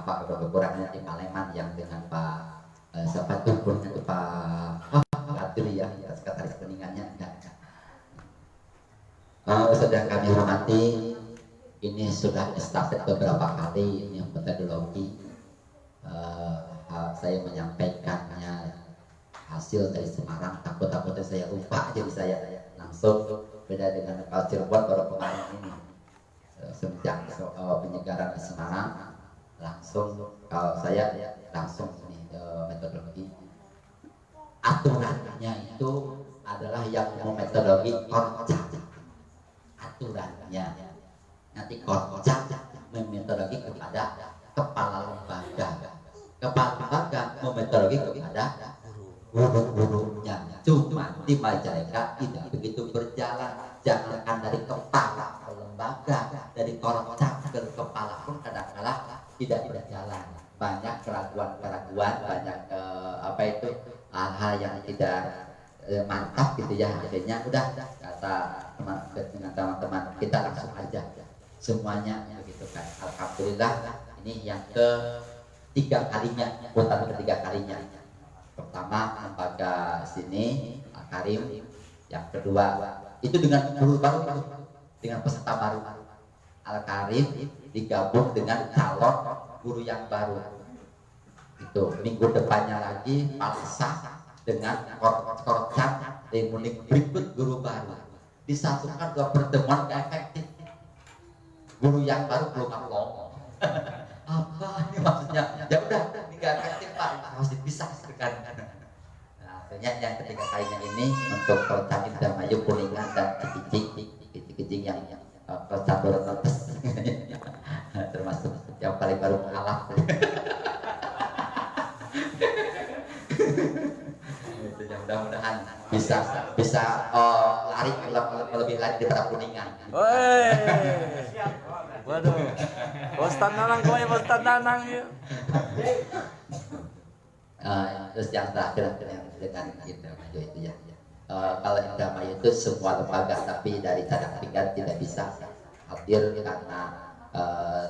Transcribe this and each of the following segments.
apa kekurangannya di Maleman yang dengan Pak siapa tuh itu Pak Adli ya sekretaris kuningannya sedang kami hormati, ini sudah estafet beberapa kali ini metodologi saya menyampaikannya hasil dari Semarang, takut-takutnya saya lupa jadi saya langsung beda dengan Pak Cirebon baru kemarin ini semenjak penyegaran di Semarang langsung kalau saya langsung ini metodologi aturannya itu adalah yang metodologi kocak aturannya nanti kocak metodologi kepada kepala lembaga metodologi kepada guru-gurunya cuma di Majalengka tidak begitu berjalan jangankan dari kepala lembaga dari kocak ke kepala pun kadang-kadang tidak berjalan banyak keraguan-keraguan banyak hal-hal yang tidak mantap gitu ya akhirnya udah kata teman-teman kita langsung aja semuanya begitu kan alhamdulillah ini yang ketiga kalinya putaran ketiga kalinya pertama lembaga sini Al Karim yang kedua itu dengan guru baru dengan peserta baru Al Karim digabung dengan calon guru yang baru itu minggu depannya lagi Palsa dengan korcan demonik berikut guru baru disatukan dua pertemuan gak efektif guru yang baru belum ngomong apa ini maksudnya ya udah ini gak efektif Pak harus dipisah kan nah, akhirnya yang ketiga kalinya ini untuk korcan Indramayu Kuningan dan Cikijing yang korcan Dorotes termasuk yang paling baru mengalah mudah-mudahan bisa lari lebih lari daripada Kuningan. Waduh, bos tanang kau ya bos tanang ya. Terus yang terakhir dengan Indramayu itu ya. Kalau Indramayu itu semua lembaga tapi dari cadang tingkat tidak bisa hadir karena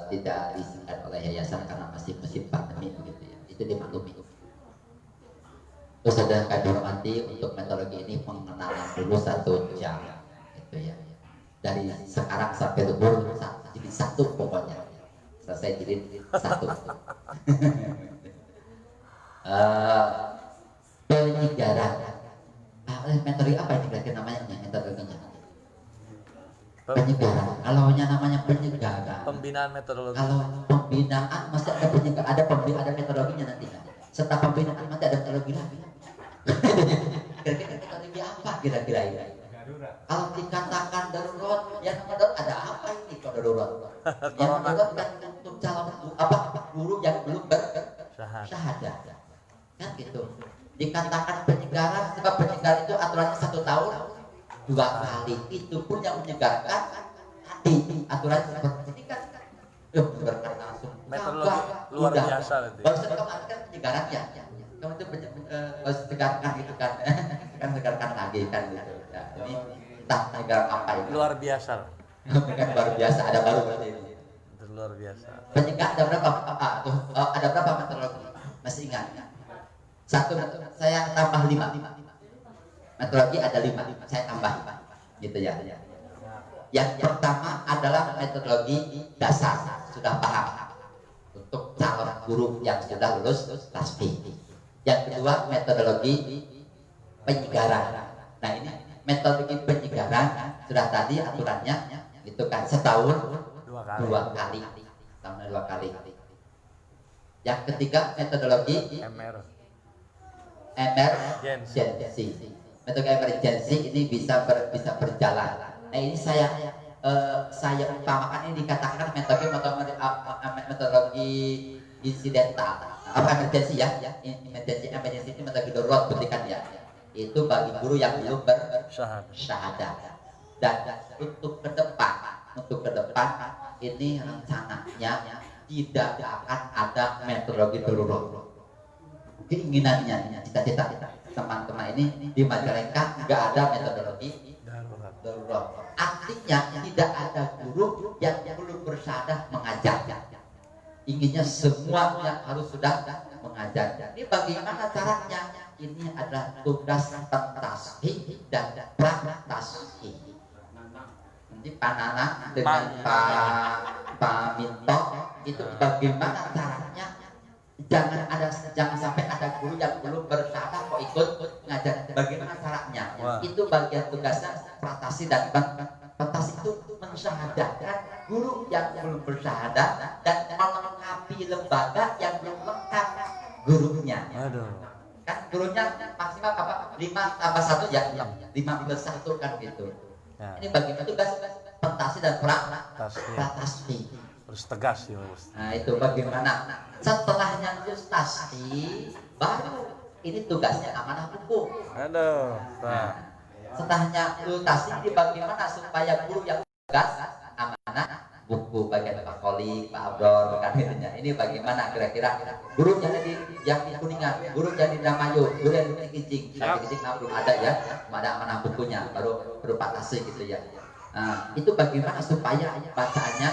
tidak diizinkan oleh yayasan karena masih musim pandemi begitu ya. Itu dimaklumi. Terus ada kami hormati untuk metodologi ini pengenalan dulu 1 jam gitu ya dari sekarang sampai lebur jadi satu pokoknya selesai jadi satu penyegaran metodologi apa ini kira-kira namanya metodologinya penyegaran kalau namanya penyegaran pembinaan metodologi kalau pembinaan masih ada penyegaran ada metodologinya nanti setelah pembinaan masih ada metodologi lagi kira-kira metodologi apa kira-kira ini kalau dikatakan darurat yang darurat ada apa ini kalau darurat yang darurat kan untuk calon guru yang belum bersyahadat kan gitu dikatakan penyegaran sebab penyegaran itu aturannya 1 tahun 2 kali itu pun yang menyegarkan hati aturannya seperti ini kan menyegarkan langsung metodologi luar biasa baru kemarin kan penyegaran ya kamu itu harus tegarkan gitu kan kan tegarkan lagi kan gitu ya, ini entah penyegaran apa ini luar biasa kan luar biasa ada baru berarti ini luar biasa penyegaran ada berapa ada berapa metodologi masih ingat satu saya tambah 5 metodologi ada 5 saya tambah gitu ya yang pertama adalah metodologi dasar sudah paham untuk calon guru yang sudah lulus tasbih. Yang kedua metodologi penyegaran. Nah ini metodologi penyegaran sudah tadi aturannya itu kan setahun 2 kali. Setahun 2 kali. Yang ketiga metodologi emergency. Metode emergency ini bisa berjalan. Nah ini saya utamakan ini dikatakan metodologi insidental. Apa emergency ya? Emergency ini metode darurat berikan ya. Itu bagi guru yang belum bersyahadat. Dan untuk ke depan ini rencananya tidak akan ada metodologi darurat. Keinginannya, cita-cita teman-teman ini di Majalengka nggak ada metodologi darurat. Artinya tidak ada guru yang belum bersyahadat mengajar. inginnya semuanya harus sudah mengajar. Ini bagaimana caranya? Ini adalah tugas pentasih dan praktasih. Nanti Pak Nana dengan Pak Minto itu bagaimana caranya? Jangan sampai ada guru yang belum bersyahadat kok ikut ngajar. Bagaimana caranya? Itu bagian tugasnya praktasi dan praktasi itu mensyahadatkan guru yang belum bersyahadat dan melengkapi lembaga yang belum lengkap gurunya. Kan gurunya maksimal apa? 5 tambah 1 ya 5 plus 1 kan gitu. Ini bagaimana tugas praktasi dan praktasi. Harus tegas ya, Bos. Nah itu bagaimana setelahnya prestasi baru ini tugasnya amanah buku. Nah, setelahnya prestasi ini bagaimana supaya guru yang tugas amanah buku bagian Pak Koli, Pak Abdul kan itunya. Ini bagaimana kira-kira guru jadi yang di Kuningan, guru jadi Damayu, guru yang di Kijing. Tapi Kijing belum ada ya, ada amanah bukunya baru berupa tasih gitu ya. Nah, itu bagaimana supaya bacaannya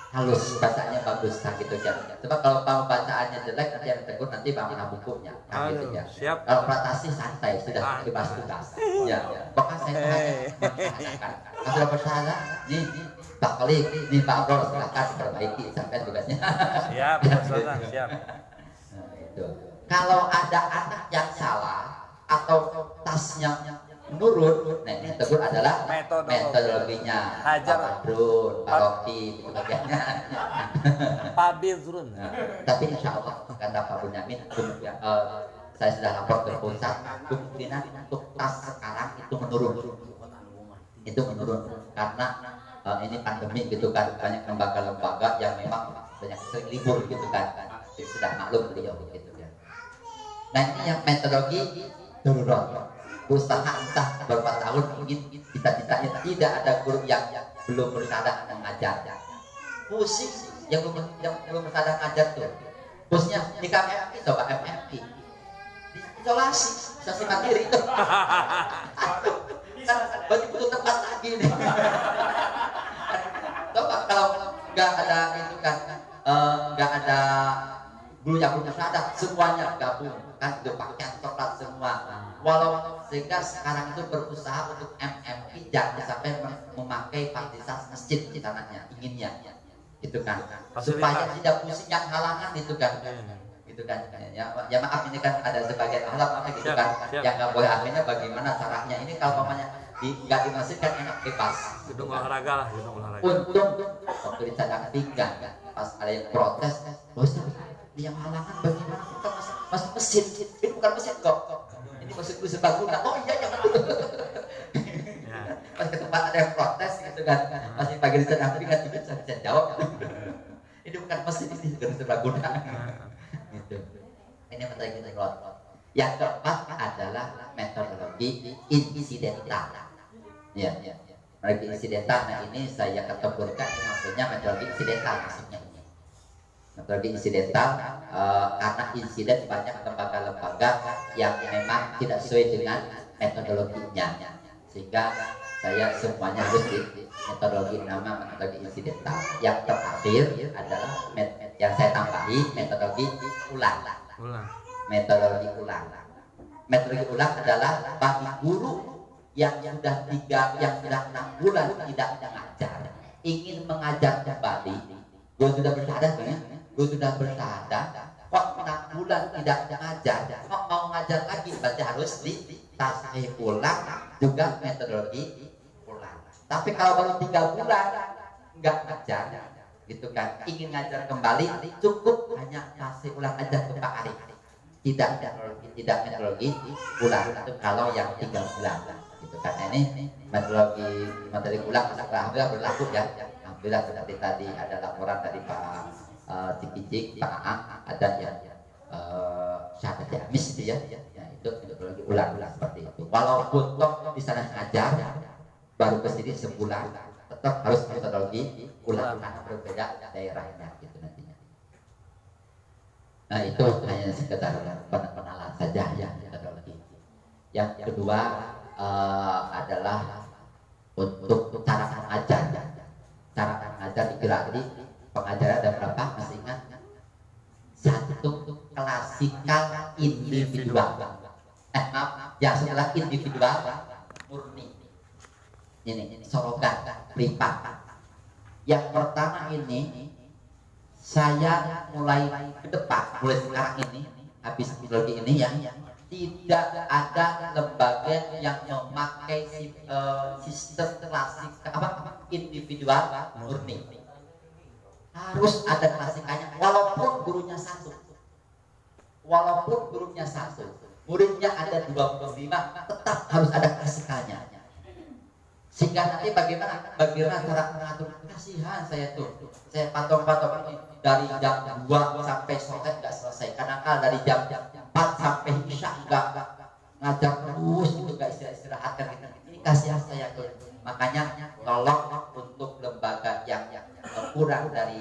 halus, bacaannya bagus nah gitu ya. Sebab kalau bacaannya jelek nanti yang tegur nanti bangunlah bukunya nah, gitu ya. Siap. Kalau praktasi santai sudah bebas tugas. Ya, pokoknya saya mengatakan kalau bersyahadat nih Pak Khalid, nih Pak Abdul silakan diperbaiki sampai tugasnya. Siap, Ustaz, siap. Nah, itu. Kalau ada anak yang salah atau tasnya menurun, nah ini tegur adalah metodologinya. Hajar. Pak Badrun, Pak Rocky, gitu bagiannya. Pak Badrun. Nah, tapi insya Allah kata Pak Bunyamin, saya sudah lapor ke pusat, kemungkinan untuk tas sekarang itu menurun. Itu menurun karena ini pandemi gitu kan, banyak lembaga-lembaga yang memang banyak sering libur gitu kan. Jadi sudah maklum beliau gitu ya. Nah ini yang metodologi darurat. Usaha entah berapa tahun ingin cita-citanya tidak ada guru yang belum bersyahadat mengajar. Pusing yang belum bersyahadat mengajar tuh. Khususnya di KMFI, coba MFI isolasi mandiri itu. Kan berarti butuh tempat lagi nih. Coba kalau nggak ada itu kan, nggak ada guru yang belum bersyahadat, semuanya gabung kan itu paket coklat semua. Walau sehingga sekarang itu berusaha untuk MMI jangan sampai memakai fasilitas masjid di tanahnya, inginnya gitu kan, supaya tidak pusing yang halangan itu kan, gitu kan ya maaf ini kan ada sebagian ahlak apa gitu kan, yang nggak boleh akhirnya bagaimana caranya ini kalau namanya nggak di masjid kan enak bebas Gedung olahraga lah, gedung olahraga. untung waktu di cadang tiga pas ada yang protes, bos yang halangan bagaimana kita masuk masjid, ini bukan masjid kok. Ini maksudku sebaguna. Oh iya jangan dulu. Pas ke tempat ada yang protes gitu kan, masih pagi di sana kan juga saya bisa jawab. Ini bukan masjid, ini gedung sebaguna. Gitu. Ini metodologi keluar. Yang keempat adalah metodologi insidental. Ya. Metodologi insidental. Nah ini saya ketemukan maksudnya metodologi insidental maksudnya. Metodologi insidental karena insiden banyak lembaga-lembaga yang memang tidak sesuai dengan metodologinya, sehingga saya semuanya harus di metodologi insidental. Yang terakhir adalah yang saya tambahi metodologi ulang. Metodologi ulang adalah bagi guru yang sudah 6 bulan tidak mengajar, ingin mengajar kembali. Gue sudah bersyahadat kan? Gue sudah bersyahadat, kok 6 bulan tidak mengajar, kok mau ngajar lagi, berarti harus ditasih ulang juga metodologi ulang. Tapi kalau baru 3 bulan nggak ngajar, gitu kan, ingin ngajar kembali, cukup hanya tasih ulang aja ke Pak Arif. Tidak metodologi ulang itu kalau yang 3 bulan, gitu kan. Ini metodologi ulang alhamdulillah berlaku ya. Alhamdulillah seperti tadi ada laporan dari Pak Cikijik, Pak Aang, ada yang syahadat Jamis itu ya, itu metodologi ulang seperti itu. Walaupun toh di sana ngajar baru ke sini sebulan, tetap harus metodologi ulang karena berbeda daerahnya gitu nantinya. Nah itu hanya sekedar pengenalan saja ya metodologi. Yang kedua adalah untuk cara mengajar. Cara mengajar di Gerahadi pengajaran ada berapa? Masih ingat? Satu klasikal individual. Maaf, yang setelah individual murni. Ini sorogan privat. Yang pertama ini saya mulai ke depan, mulai sekarang ini habis ideologi ini ya, tidak ada lembaga yang memakai sistem klasik individual murni. Harus ada klasikannya, walaupun gurunya satu, muridnya ada 25, tetap harus ada klasikannya. Sehingga nanti bagaimana cara mengatur, kasihan saya patok ini dari jam 2 sampai sore nggak selesai, kadang-kadang dari jam 4 sampai isya nggak ngajar terus itu, nggak istirahat kan gitu. Ini kasihan saya tuh. Makanya tolong untuk lembaga yang kurang dari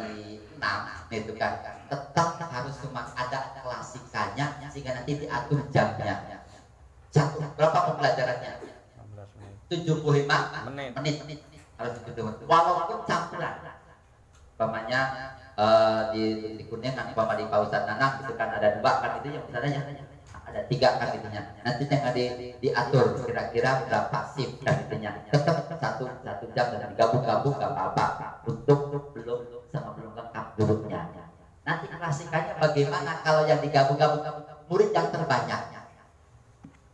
6 itu kan tetap harus ada klasikannya, sehingga nanti diatur jamnya. Satu, berapa pembelajarannya? 75 menit harus itu, walaupun campuran. Umpamanya di kuningan, umpama di Pausan Nanang itu kan ada 2 kan itu yang misalnya ada 3 kan itunya. Nanti yang diatur kira-kira berapa shift kan itunya. Tetap satu jam dan digabung-gabung nggak apa-apa untuk belum lengkap gurunya. Nanti klasikannya bagaimana kalau yang digabung-gabung murid yang terbanyak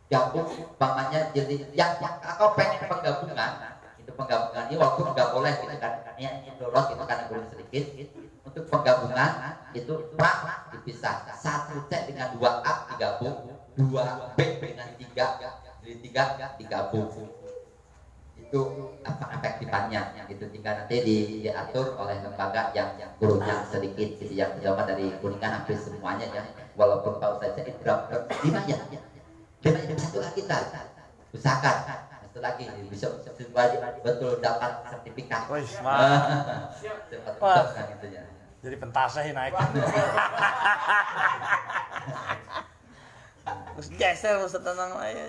gabung, umpamanya jadi yang kalau pengen penggabungan ini walaupun nggak boleh gitu kan, ini dorot itu karena guru sedikit. Untuk penggabungan itu dipisah, 1C dengan 2A digabung, 2B dengan 3 jadi 3 digabung. Itu apa efektifannya gitu, tinggal nanti diatur oleh lembaga yang gurunya sedikit gitu, yang terutama dari Kuningan hampir semuanya ya, walaupun Pak Ustaz itu lima ya. Satu lagi kita usahakan, satu lagi bisa betul dapat sertifikat. Wih, semangat. Wah, gitu ya. Jadi pentasnya naik. Terus geser Ustaz tenang aja.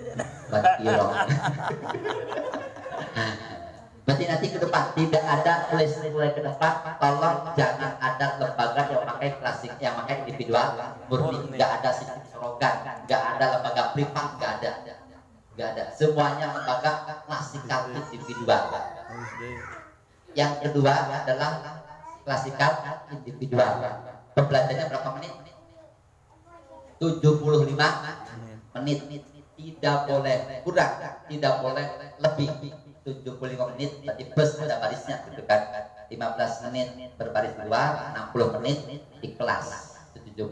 Berarti nanti ke depan tidak ada mulai ke depan, tolong jangan ada lembaga yang pakai klasik, yang pakai individual murni, nggak ada sistem slogan, nggak ada lembaga privat, nggak ada, semuanya lembaga klasikal individual. Yang kedua adalah klasikal individual. Pembelajarannya berapa menit? 75 menit, tidak boleh kurang, tidak boleh lebih. 75 menit berarti plus ada barisnya gitu kan, 15 menit berbaris luar, 60 menit di kelas, 75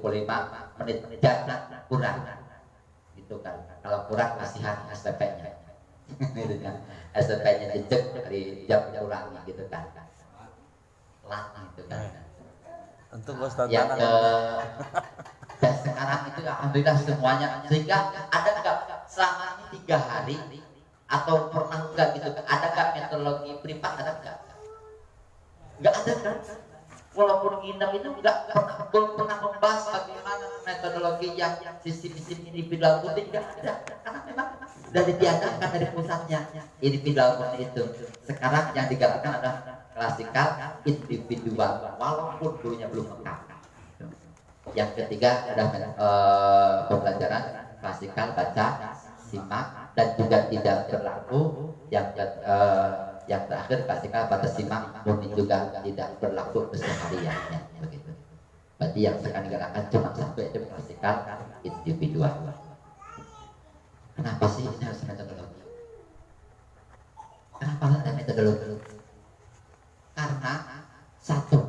menit jangan kurang gitu kan. Kalau kurang kasihan SPP-nya gitu kan, SPP-nya dicek dari jam kurang gitu kan, telat gitu kan. Untuk Ustaz yang dan sekarang itu alhamdulillah semuanya, sehingga ada nggak selama ini 3 hari atau pernah enggak gitu, ada nggak metodologi privat, ada nggak ada kan, walaupun nginep itu belum pernah membahas bagaimana metodologi yang sistem individual murni, nggak ada, karena memang sudah ditiadakan dari pusatnya individual murni itu. Sekarang yang digabungkan adalah klasikal individual, walaupun gurunya belum lengkap. Yang ketiga adalah pembelajaran klasikal baca simak dan juga tidak berlaku. Yang terakhir klasikal baca simak murni juga tidak berlaku kesehariannya begitu. Berarti yang sekarang digerakan cuma satu, yaitu klasikal individual. Kenapa sih ini harus metodologi? Kenapa harus ada metodologi? Karena satu,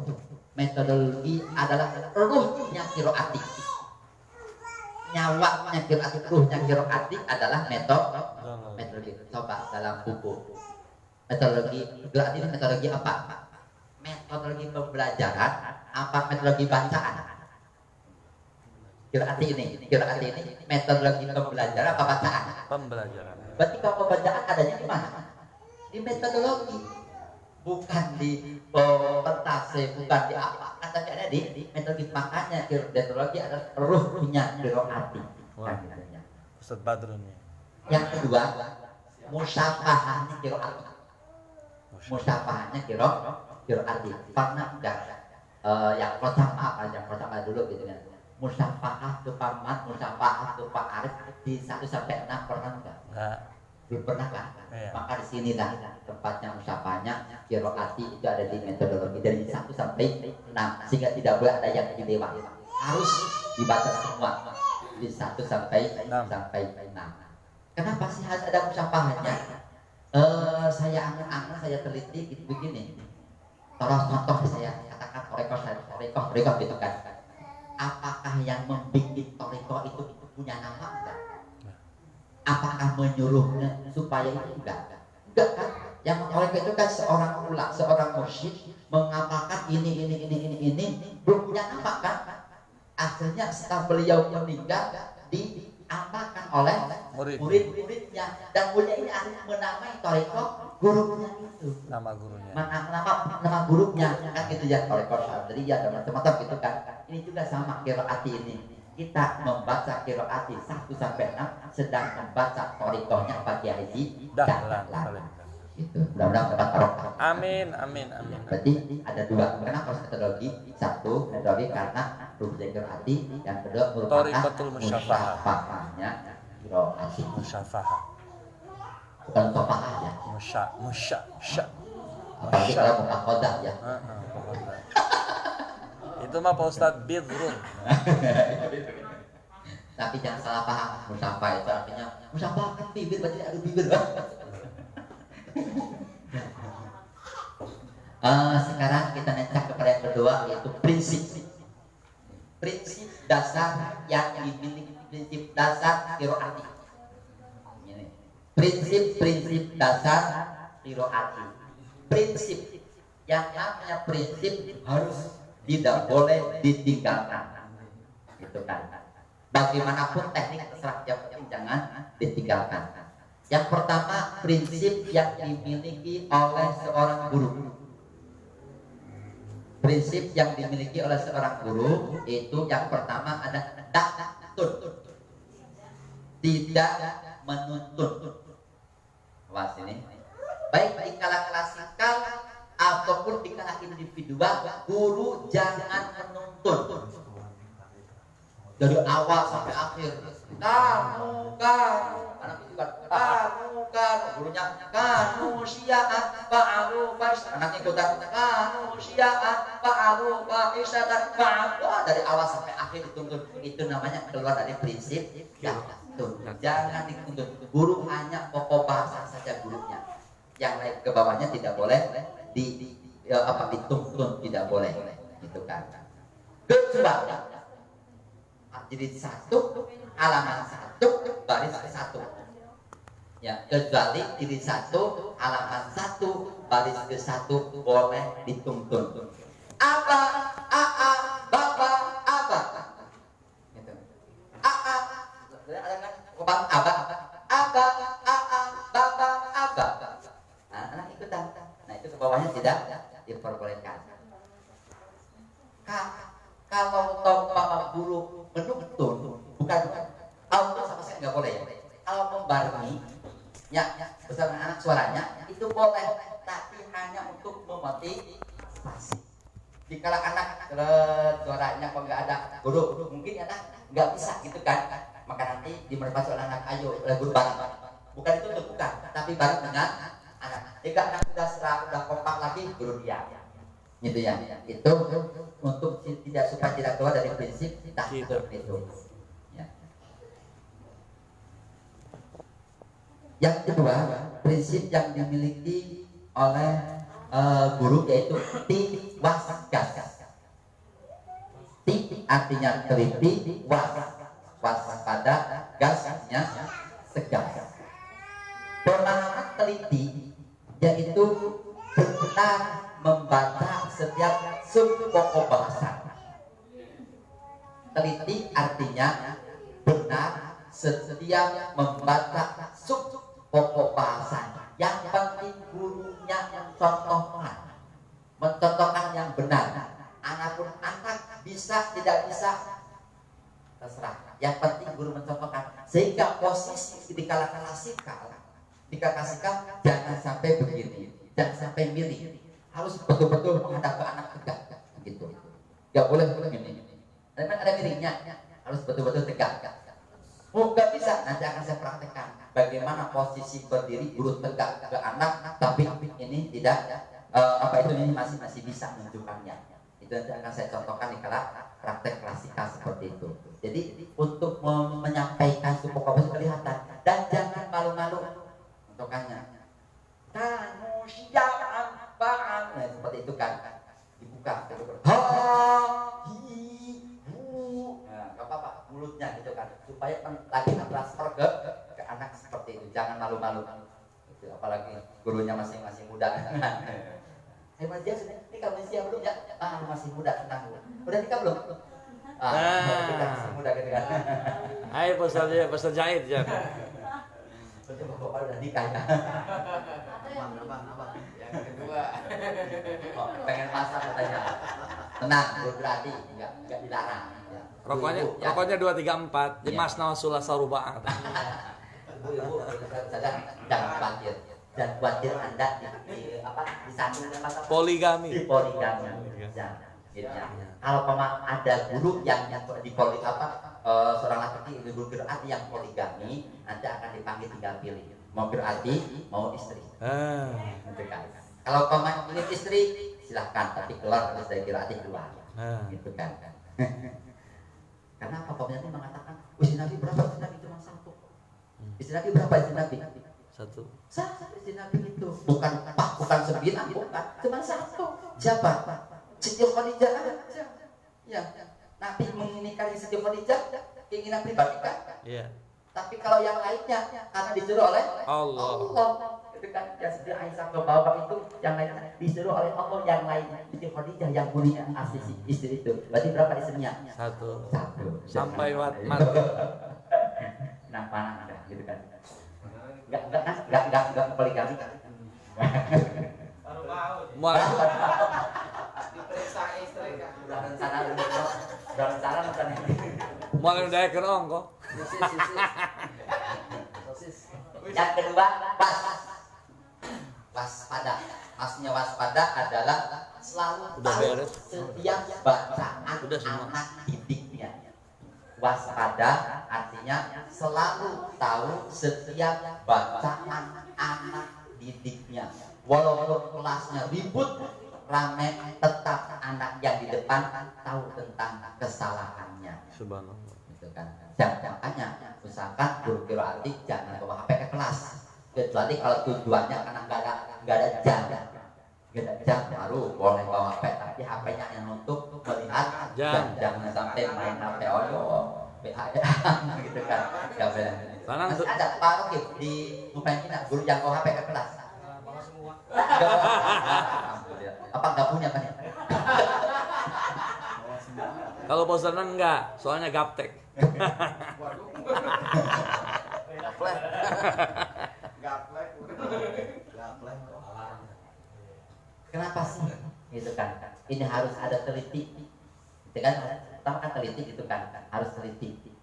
metodologi adalah ruhnya kiroati, nyawanya kiroati, ruhnya kiroati adalah metodologi. Coba dalam buku metodologi kiroati ini metodologi apa? Metodologi pembelajaran apa metodologi bacaan? Kiroati ini metodologi pembelajaran apa bacaan? Pembelajaran. Berarti kalau pembacaan adanya di mana? Di metodologi, bukan di pentase, bukan di apa, tapi ada di metodologi. Makanya metodologi adalah ruhnya kiroati. Ustaz Badrun ya. Yang kedua, musyafahahnya kiroati. Musyafahahnya kiroati. Pernah enggak yang pertama dulu gitu kan? Musafahah tuh Pak Mat, musafahah tuh Pak Arif di 1 sampai 6 pernah enggak? Enggak. Belum pernah kan? Iya. Maka di sinilah tempatnya musafahnya kiroati itu ada di metodologi dari 1 sampai 6 sehingga tidak boleh ada yang lebih lewat. Harus dibaca semua di 1 sampai 6. Kenapa sih harus ada musafahanya? Saya angan-angan, saya teliti gitu begini. Contoh saya katakan toreko gitu kan. Apakah yang membuat toreko itu punya nama enggak? Apakah menyuruhnya supaya itu enggak kan? Yang toreko itu kan seorang ulama, seorang mursyid mengamalkan ini belum punya nama kan? Akhirnya setelah beliau meninggal diamalkan oleh murid-muridnya dan muridnya ini akhirnya menamai toreko gurunya itu. Nama gurunya. Nama gurunya kan gitu ya, toreko syadriyah dan macam-macam gitu kan. Ini juga sama kiroati ini. Kita membaca kiroati 1 sampai 6 sedang membaca torikohnya pagi haji Dahlan. itu. Mudah-mudahan dapat barokah. Amin. Berarti ada 2. Kenapa harus metodologi? 1 metodologi karena rukun kiroati, yang kedua merupakan Thariqatul musyafahah. musyafahahnya kiroati. Musyafahah. Bukan sofahah ya. Musya. Apalagi kalau mukakodah ya. Itu mah Pak Ustadz bidrun. Tapi jangan salah paham, musafah itu artinya musafah kan bibir, berarti ada bibir. Sekarang kita nencak kepada yang kedua, yaitu prinsip dasar yang dimiliki, prinsip dasar kiroati. Prinsip dasar kiroati. Prinsip yang namanya prinsip harus tidak boleh ditinggalkan, gitu kan? Bagaimanapun teknik terserah, yang penting jangan ditinggalkan. Yang pertama, prinsip yang dimiliki oleh seorang guru. Prinsip yang dimiliki oleh seorang guru itu yang pertama ada daktun, tidak menuntut. Wah sini, baik di kala klasikal ataupun di kala individual, guru jangan menuntut dari awal sampai akhir. Kamu anak itu kan gurunya kamu syia'at fa'alu faisyatan, anak ikutan kamu syia'at fa'alu faisyatan fa'alu, dari awal sampai akhir dituntut. Itu namanya keluar dari prinsip jangan dituntut. Guru hanya pokok bahasa saja gurunya, yang lain ke bawahnya tidak boleh dituntun, tidak boleh, gitu kan. Kecuali jadi 1 halaman 1 baris ke 1 ya, kecuali jadi 1 halaman 1 baris ke 1 boleh dituntun. Apa baba gitu. Baba. Nah, anak ikutan. Nah, itu ke bawahnya tidak diperbolehkan. Kalau Bapak guru menuntun, bukan auto sama sekali nggak boleh ya. Kalau membarengi ya bersama anak suaranya itu boleh, tapi hanya untuk memotivasi. Jika anak suaranya kok nggak ada guru, mungkin anak nggak bisa gitu kan, maka nanti dimotivasi oleh anak, ayo guru bareng. Bukan itu untuk bukan, tapi bareng dengan anak. Jika anak sudah kompak lagi, guru dia. Gitu ya, itu untuk supaya tidak keluar dari prinsip tahdid itu ya. Yang kedua, prinsip yang dimiliki oleh guru yaitu tiwasgas. Ti artinya teliti, waspada, gas artinya segar. Pemahaman teliti yaitu benar membaca setiap sub pokok bahasa. Teliti artinya benar setiap membaca sub pokok bahasa. Yang penting gurunya mencontohkan yang benar. Anakpun anak bisa tidak bisa terserah. Yang penting guru mencontohkan, sehingga posisi di kala klasikal jangan sampai begini, jangan sampai milih. Harus betul-betul menghadap ke anak tegak gitu. Gak boleh begini. Dan kan ada miringnya, harus betul-betul tegak. Oh, nggak bisa, nanti akan saya praktekkan bagaimana posisi berdiri guru tegak ke anak, tapi ini tidak ini masih bisa menunjukkannya. Itu nanti akan saya contohkan di kala praktek klasikal seperti itu. Jadi untuk menyampaikan suku kopos kelihatan dan jangan malu-malu untukannya. Kamu siapaan apaan? Nah, seperti itu kan. Dibuka, ha, hi, hu. Nah, nggak apa-apa, mulutnya gitu kan. Supaya lagi transfer ke anak seperti itu. Jangan malu-malu. Gitu, apalagi gurunya masing muda. Hebat dia sudah nikah siap belum ya? Masih muda, tenang. Udah nikah belum? Kita masih muda gitu kan. Ayo Ustaz Jahid ya. Bapak udah nikah ya. Abang. Yang kedua. Pengen masak katanya. Tenang, berarti enggak dilarang. Ya. Rokoknya 234 di Mas Nawasulah Sarubah. Ibu, jangan khawatir. Dan khawatir Anda di samping masa Poligami. Di poligami. Kalau ada guru yang seorang laki-laki guru berarti yang poligami, nanti akan dipanggil tinggal pilih mau berarti mau istri. Kalau ini istri silahkan, tapi keluar harus dari berarti keluar. Gitu kan. Karena apa pemerintah mengatakan istri Nabi berapa? Istri Nabi cuma satu. Istri Nabi berapa? Istri Nabi satu. Istri Nabi itu bukan 9, bukan, cuma satu. Siapa? Siti Khadijah aja. Ya, Nabi menginginkan Siti Khadijah keinginan pribadi kan? Iya. Tapi kalau yang lainnya karena disuruh oleh Allah. Itu kan ya Siti Aisyah ke bawah itu yang lainnya disuruh oleh Allah, yang lainnya Siti Khadijah yang mulia asli istri itu. Berarti berapa istrinya? Satu. Sampai mati. Nah, panah ada gitu kan. Enggak poligami kan. Mual. Diperiksa istri kan. Udah rencana bukan ini. Mual udah kerong kok. Yang kedua, waspada. Maksudnya waspada adalah selalu tahu setiap bacaan anak didiknya. Waspada artinya selalu tahu setiap bacaan anak didiknya. Walaupun kelasnya ribut, rame, tetap anak yang di depan tahu tentang kesalahannya. Subhanallah. Gitu kan. Makanya usahakan guru qiraat jangan bawa HP ke kelas, kecuali kalau tujuannya karena nggak ada jam baru boleh bawa HP, tapi HP-nya yang untuk melihat jangan sampai main HP gitu kan. Nggak boleh. Masih ada Pak Rokib di Mupen kita guru yang bawa HP ke kelas. Bawa semua. Apa nggak punya kan? Kalau bosanan enggak, soalnya gaptek. Gaplek. Kenapa sih? Gitu kan. Ini harus ada teliti. Gitu kan? Pertama kan teliti gitu kan. Harus teliti.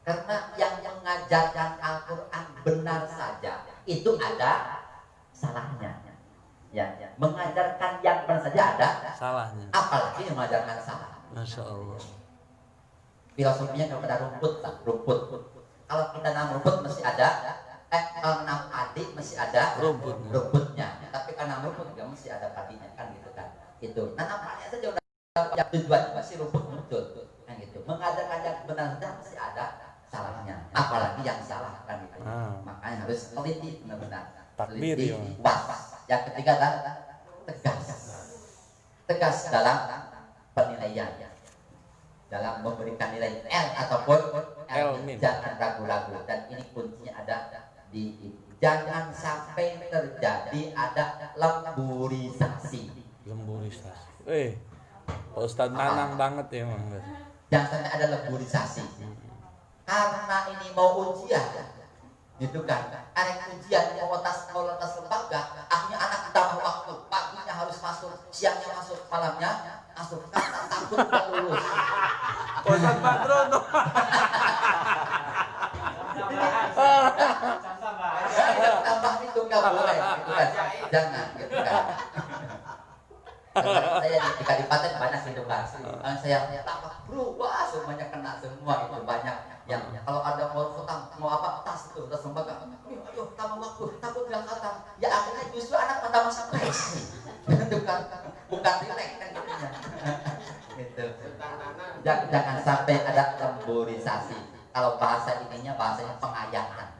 Karena yang mengajarkan Al-Qur'an benar saja itu ada salahnya. Ya, mengajarkan yang benar saja ada Salahnya. apalagi yang mengajarkan salah. Masya Allah. Filosofinya kepada rumput. Kalau kita nanam rumput mesti ada nanam padi mesti ada rumputnya. Tapi karena rumput juga mesti ada padinya kan gitu kan. Itu nanam padi saja udah yang tujuan pasti rumput muncul kan gitu. Mengajarkan yang benar saja mesti ada salahnya. Apalagi yang salah kan gitu. Makanya harus teliti benar-benar. Takbir ya. Was. Yang ketiga adalah tegas dalam penilaian, dalam memberikan nilai L ataupun L, jangan ragu-ragu. Dan ini kuncinya ada di jangan sampai terjadi ada lemburisasi. Pak Ustadz Nanang banget ya emang. Jangan sampai ada lemburisasi. Karena ini mau ujian, gitu kan? Ada ujian mau letas lembaga, akhirnya anak ditambah waktu, paginya harus masuk, siangnya masuk, malamnya masuk, karena takut nggak lulus. Ustadz Patron tuh. Tambah itu nggak boleh, gitu kan? Jangan, gitu kan? Saya di Kadipaten banyak gitu kan. Saya tambah bro, wah semuanya kena semua itu banyak yang kalau ada mau hutang mau apa tas itu tas lembaga ayo tambah waktu takut nggak kata ya akhirnya justru anak tambah stres bukan relax kan gitu jangan sampai ada lemburisasi kalau bahasa ininya bahasanya pengayaan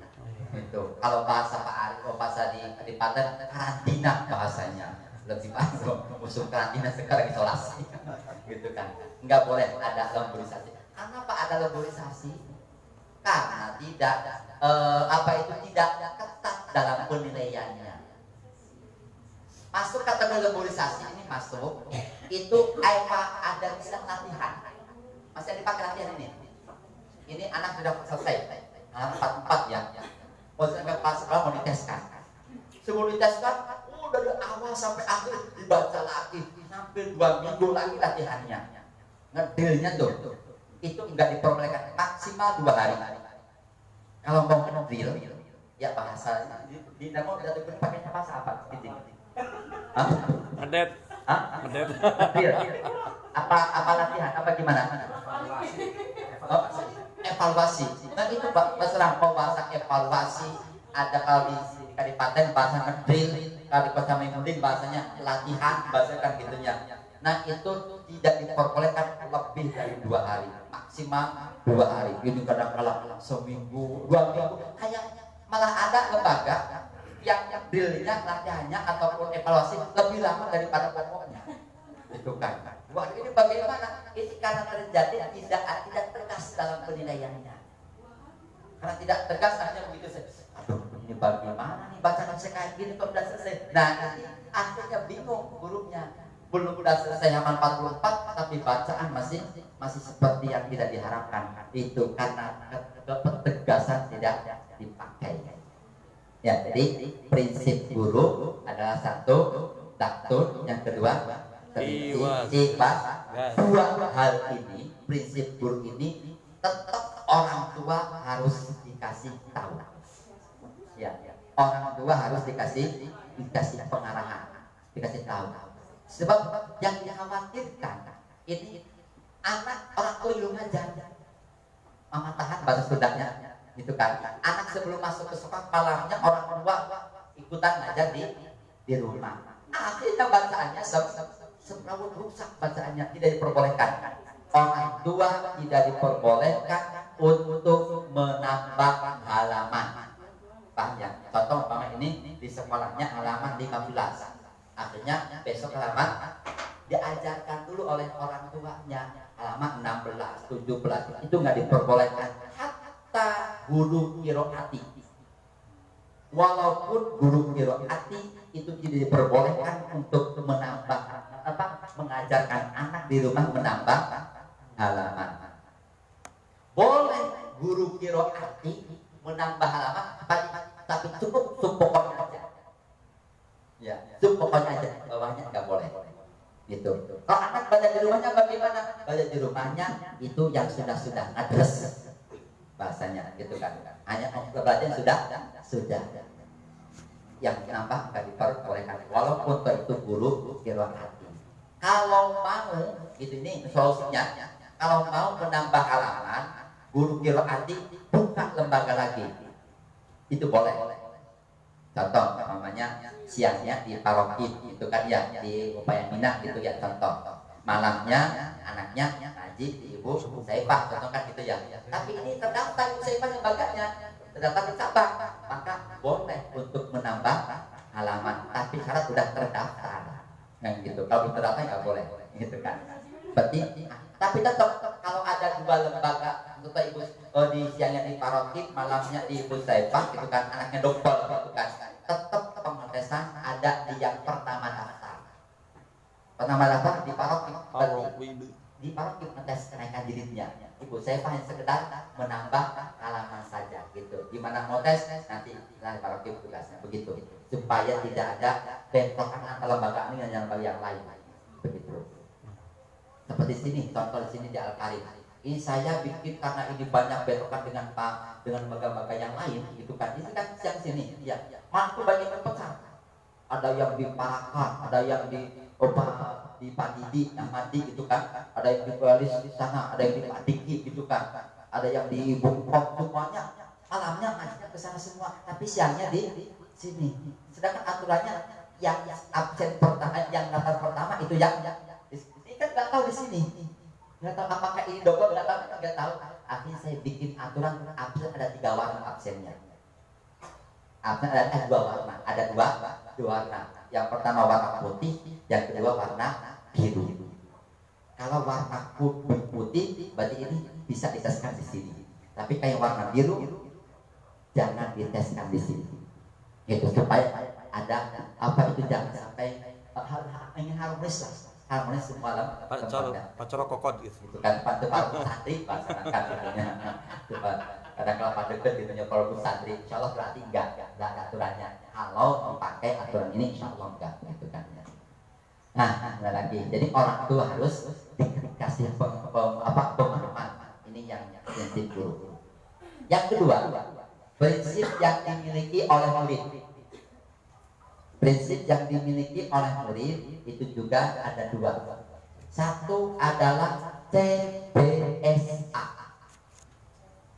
itu kalau bahasa Pak Arif bahasa di Paten karantina bahasanya lebih masuk musuh karantina sekarang isolasi gitu kan nggak boleh ada lemburisasi. Kenapa ada lemburisasi? Karena tidak tidak ketat dalam penilaiannya. Masuk kategori lemburisasi ini masuk itu ada istilah latihan masih dipakai latihan ini anak sudah selesai 44 ya mau sampai pas sekolah mau diteskan sebelum diteskan dari awal sampai akhir dibaca lagi hampir 2 minggu lagi latihannya ngedilnya tuh itu enggak diperbolehkan maksimal 2 hari kalau mau ngedil ya bahasa di nama udah tuh pakainya bahasa apa gitu Ngedet. Ngedet. ngedil apa latihan apa gimana evaluasi nah itu terserah mau bahasa evaluasi ada kalau di Kadipaten bahasa ngedil kalau di Kota Maimuddin bahasanya latihan bahasakan gitunya. Nah itu tidak diperbolehkan lebih dari 2 hari maksimal 2 hari ini kadang-kadang seminggu 2 minggu kayak malah ada lembaga yang drillnya latihannya ataupun evaluasi lebih lama daripada pokoknya itu kan wah ini bagaimana ini karena terjadi tidak tegas dalam penilaiannya karena tidak tegas hanya begitu saja aduh ini bagaimana nih bacaan saya kayak gini kok udah selesai nah akhirnya bingung gurunya belum udah selesai halaman 44 tapi bacaan masih seperti yang tidak diharapkan itu karena ketegasan tidak dipakai ya jadi prinsip guru adalah satu daktun yang kedua iwas 2 hal ini prinsip guru ini tetap orang tua harus dikasih tahu ya orang tua harus dikasih pengarahan dikasih tahu sebab yang dikhawatirkan ini anak orang tua belum ngajar mama tahan bahasa Sundanya gitu kan anak sebelum masuk ke sekolah malamnya orang tua ikutan ngajar di rumah akhirnya bacaannya semrawut rusak bacaannya tidak diperbolehkan orang tua tidak diperbolehkan untuk menambah halaman paham ya contoh umpama ini di sekolahnya halaman 15 akhirnya besok halaman diajarkan dulu oleh orang tuanya halaman 16, 17 itu nggak diperbolehkan hatta guru kiroati walaupun guru kiroati itu tidak diperbolehkan untuk menambah mengajarkan anak di rumah menambah halaman boleh guru kiroati menambah halaman tapi cukup pokoknya aja ya pokoknya aja bawahnya nggak boleh gitu kalau anak baca di rumahnya bagaimana baca di rumahnya itu yang sudah ngadres bahasanya gitu kan hanya belajar sudah yang nambah nggak diperbolehkan walaupun itu guru kiroati kalau mau gitu ini solusinya kalau mau menambah halaman guru kiroati buka lembaga lagi itu boleh contoh namanya siangnya di paroki itu kan ya di Upaya Minang gitu ya contoh malamnya anaknya ngaji di Ibu Saifah contoh kan gitu ya tapi ini terdaftar Ibu Saifah lembaganya terdaftar di Sabang maka boleh untuk menambah halaman tapi syarat sudah terdaftar yang gitu kalau terdaftar nggak boleh gitu kan berarti tapi tetap kalau ada 2 lembaga untuk ibu di siangnya di paroki malamnya di Ibu Saifah gitu kan anaknya double gitu kan tetap pengetesan ada di yang pertama daftar di paroki di paroki ngetes kenaikan jilidnya Ibu Saifah yang sekedar menambah halaman saja gitu gimana mau tes nanti di paroki tugasnya begitu supaya tidak ada bentrokan antara lembaga ini dengan lembaga yang lain begitu seperti sini contoh di sini di Al-Karim ini saya bikin karena ini banyak bentrokan dengan lembaga-lembaga yang lain gitu kan ini kan siang sini ya mampu banyak berpecah ada yang di Parakan ada yang di di Pak Didi, Madi gitu kan, ada yang di Kualis di sana, ada yang di Pak Diki gitu kan, ada yang di Bungkok, semuanya malamnya ngajinya ke sana semua, tapi siangnya di sini. Sedangkan aturannya yang absen pertama, yang daftar pertama itu yang ini kan nggak tahu di sini, nggak tahu apakah ini double, nggak tahu. Akhirnya saya bikin aturan absen ada 3 warna absennya. Absen ada 2 warna, ada dua warna. Yang pertama warna putih, yang kedua warna biru. Kalau warna putih berarti ini bisa diteskan di sini. Tapi kayak warna biru jangan diteskan di sini. Itu supaya ada apa itu jangan sampai ingin harmonis lah. Harmonis semua lah. Pacar kokot gitu. Itu kan Pak santri masyarakat coba kadang kalau pada deket gitu kalau santri insya Allah berarti enggak ada aturannya. Kalau dipakai aturan ini insya Allah enggak gitu kan. Nah, ada lagi. Jadi orang tua harus dikasih pemahaman. Ini yang prinsip guru. Yang kedua, prinsip yang dimiliki oleh murid. Prinsip yang dimiliki oleh murid itu juga ada 2. Satu adalah CBSA,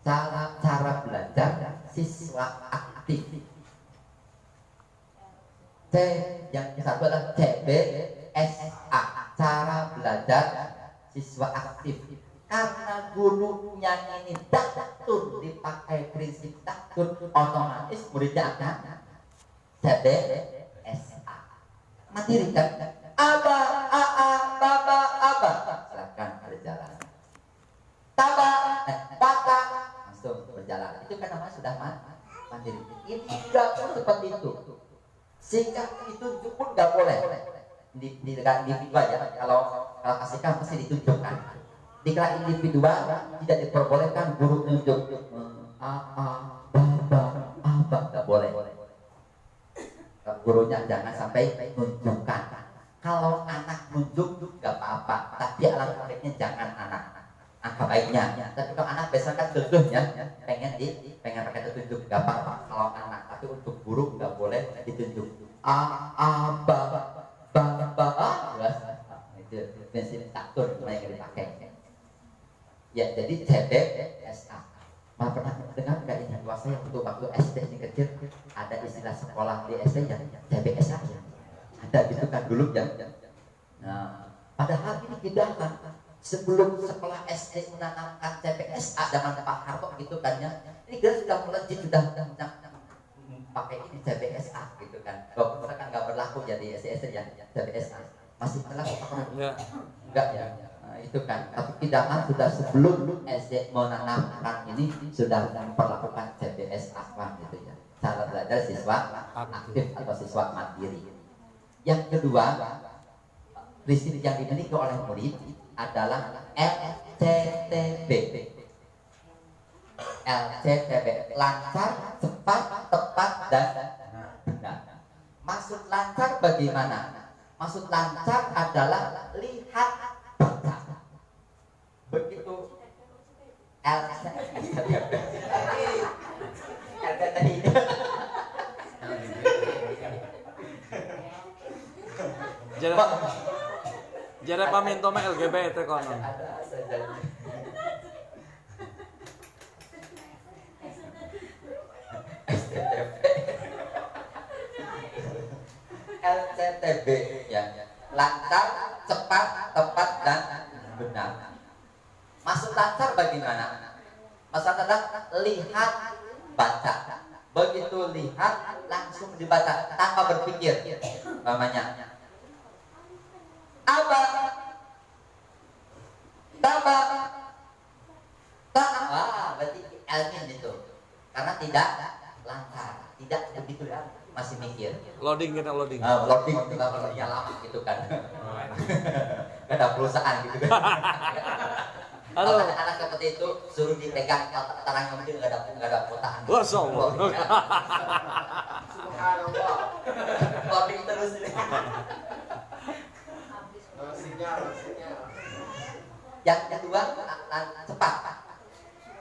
cara belajar siswa aktif. Yang satu adalah CBSA, cara belajar siswa aktif. Karena gurunya ini datur dipakai prinsip datur, otomatis muridnya akan CBSA. Materi kan? Aba, baba, aba. Silakan berjalan. Taba, baka, langsung berjalan. Itu kan namanya sudah mandiri. Ini juga seperti itu. Sehingga ditunjuk pun nggak boleh. Di individual ya. Kalau kasihkan pasti ditunjukkan. Di kelas individual tidak diperbolehkan guru tunjuk. Baba, nggak boleh. Gurunya jangan sampai tunjukkan. Kalau anak nunjuk nggak apa-apa, tapi alangkah baiknya jangan anak. Angka baiknya. Tapi kalau anak biasanya kan kekehnya pengen pakai tunjuk nggak apa-apa kalau anak. Tapi untuk guru nggak boleh ditunjuk. Itu prinsip taktur yang dipakai. Ya jadi CBSA. Malah pernah dengar nggak ini saya waktu SD ini kecil ada istilah sekolah di SD yang CBSA ya. Ada gitu kan dulu ya. Nah, padahal ini tidak kan sebelum sekolah SD menanamkan CBSA zaman Pak Harto gitu kan ya. Ini kita sudah melejit sudah pakai ini CBSA gitu kan. Kalau kan nggak berlaku jadi SD ya CBSA masih berlaku apa? Enggak ya. Nah, itu kan. Tapi kita kan sudah sebelum SD menanamkan ini sudah memperlakukan CBSA gitu ya. Cara belajar siswa aktif atau siswa mandiri. Yang kedua, prinsip yang dimiliki oleh murid adalah LCTB. LCTB, lancar, cepat, tepat, dan benar. Maksud lancar bagaimana? Maksud lancar adalah lihat, baca. Begitu LCTB. Jare paminto mah LGBT kono. LCTB ya. Lancar, cepat, tepat, dan benar. Maksud lancar bagaimana? Maksud adalah lihat, baca. Begitu lihat langsung dibaca tanpa berpikir. Namanya apa? Taba. Berarti L-nya itu. Karena tidak lancar, tidak begitu ya, masih mikir. Loading kita loading. Loading kalau ya lama gitu kan. Gak ada perusahaan gitu kan. Kalau anak seperti itu suruh dipegang tarangnya mungkin nggak ada kotaan. Subhanallah. Subhanallah. Loading terus ini. Sinyal. Yang kedua cepat.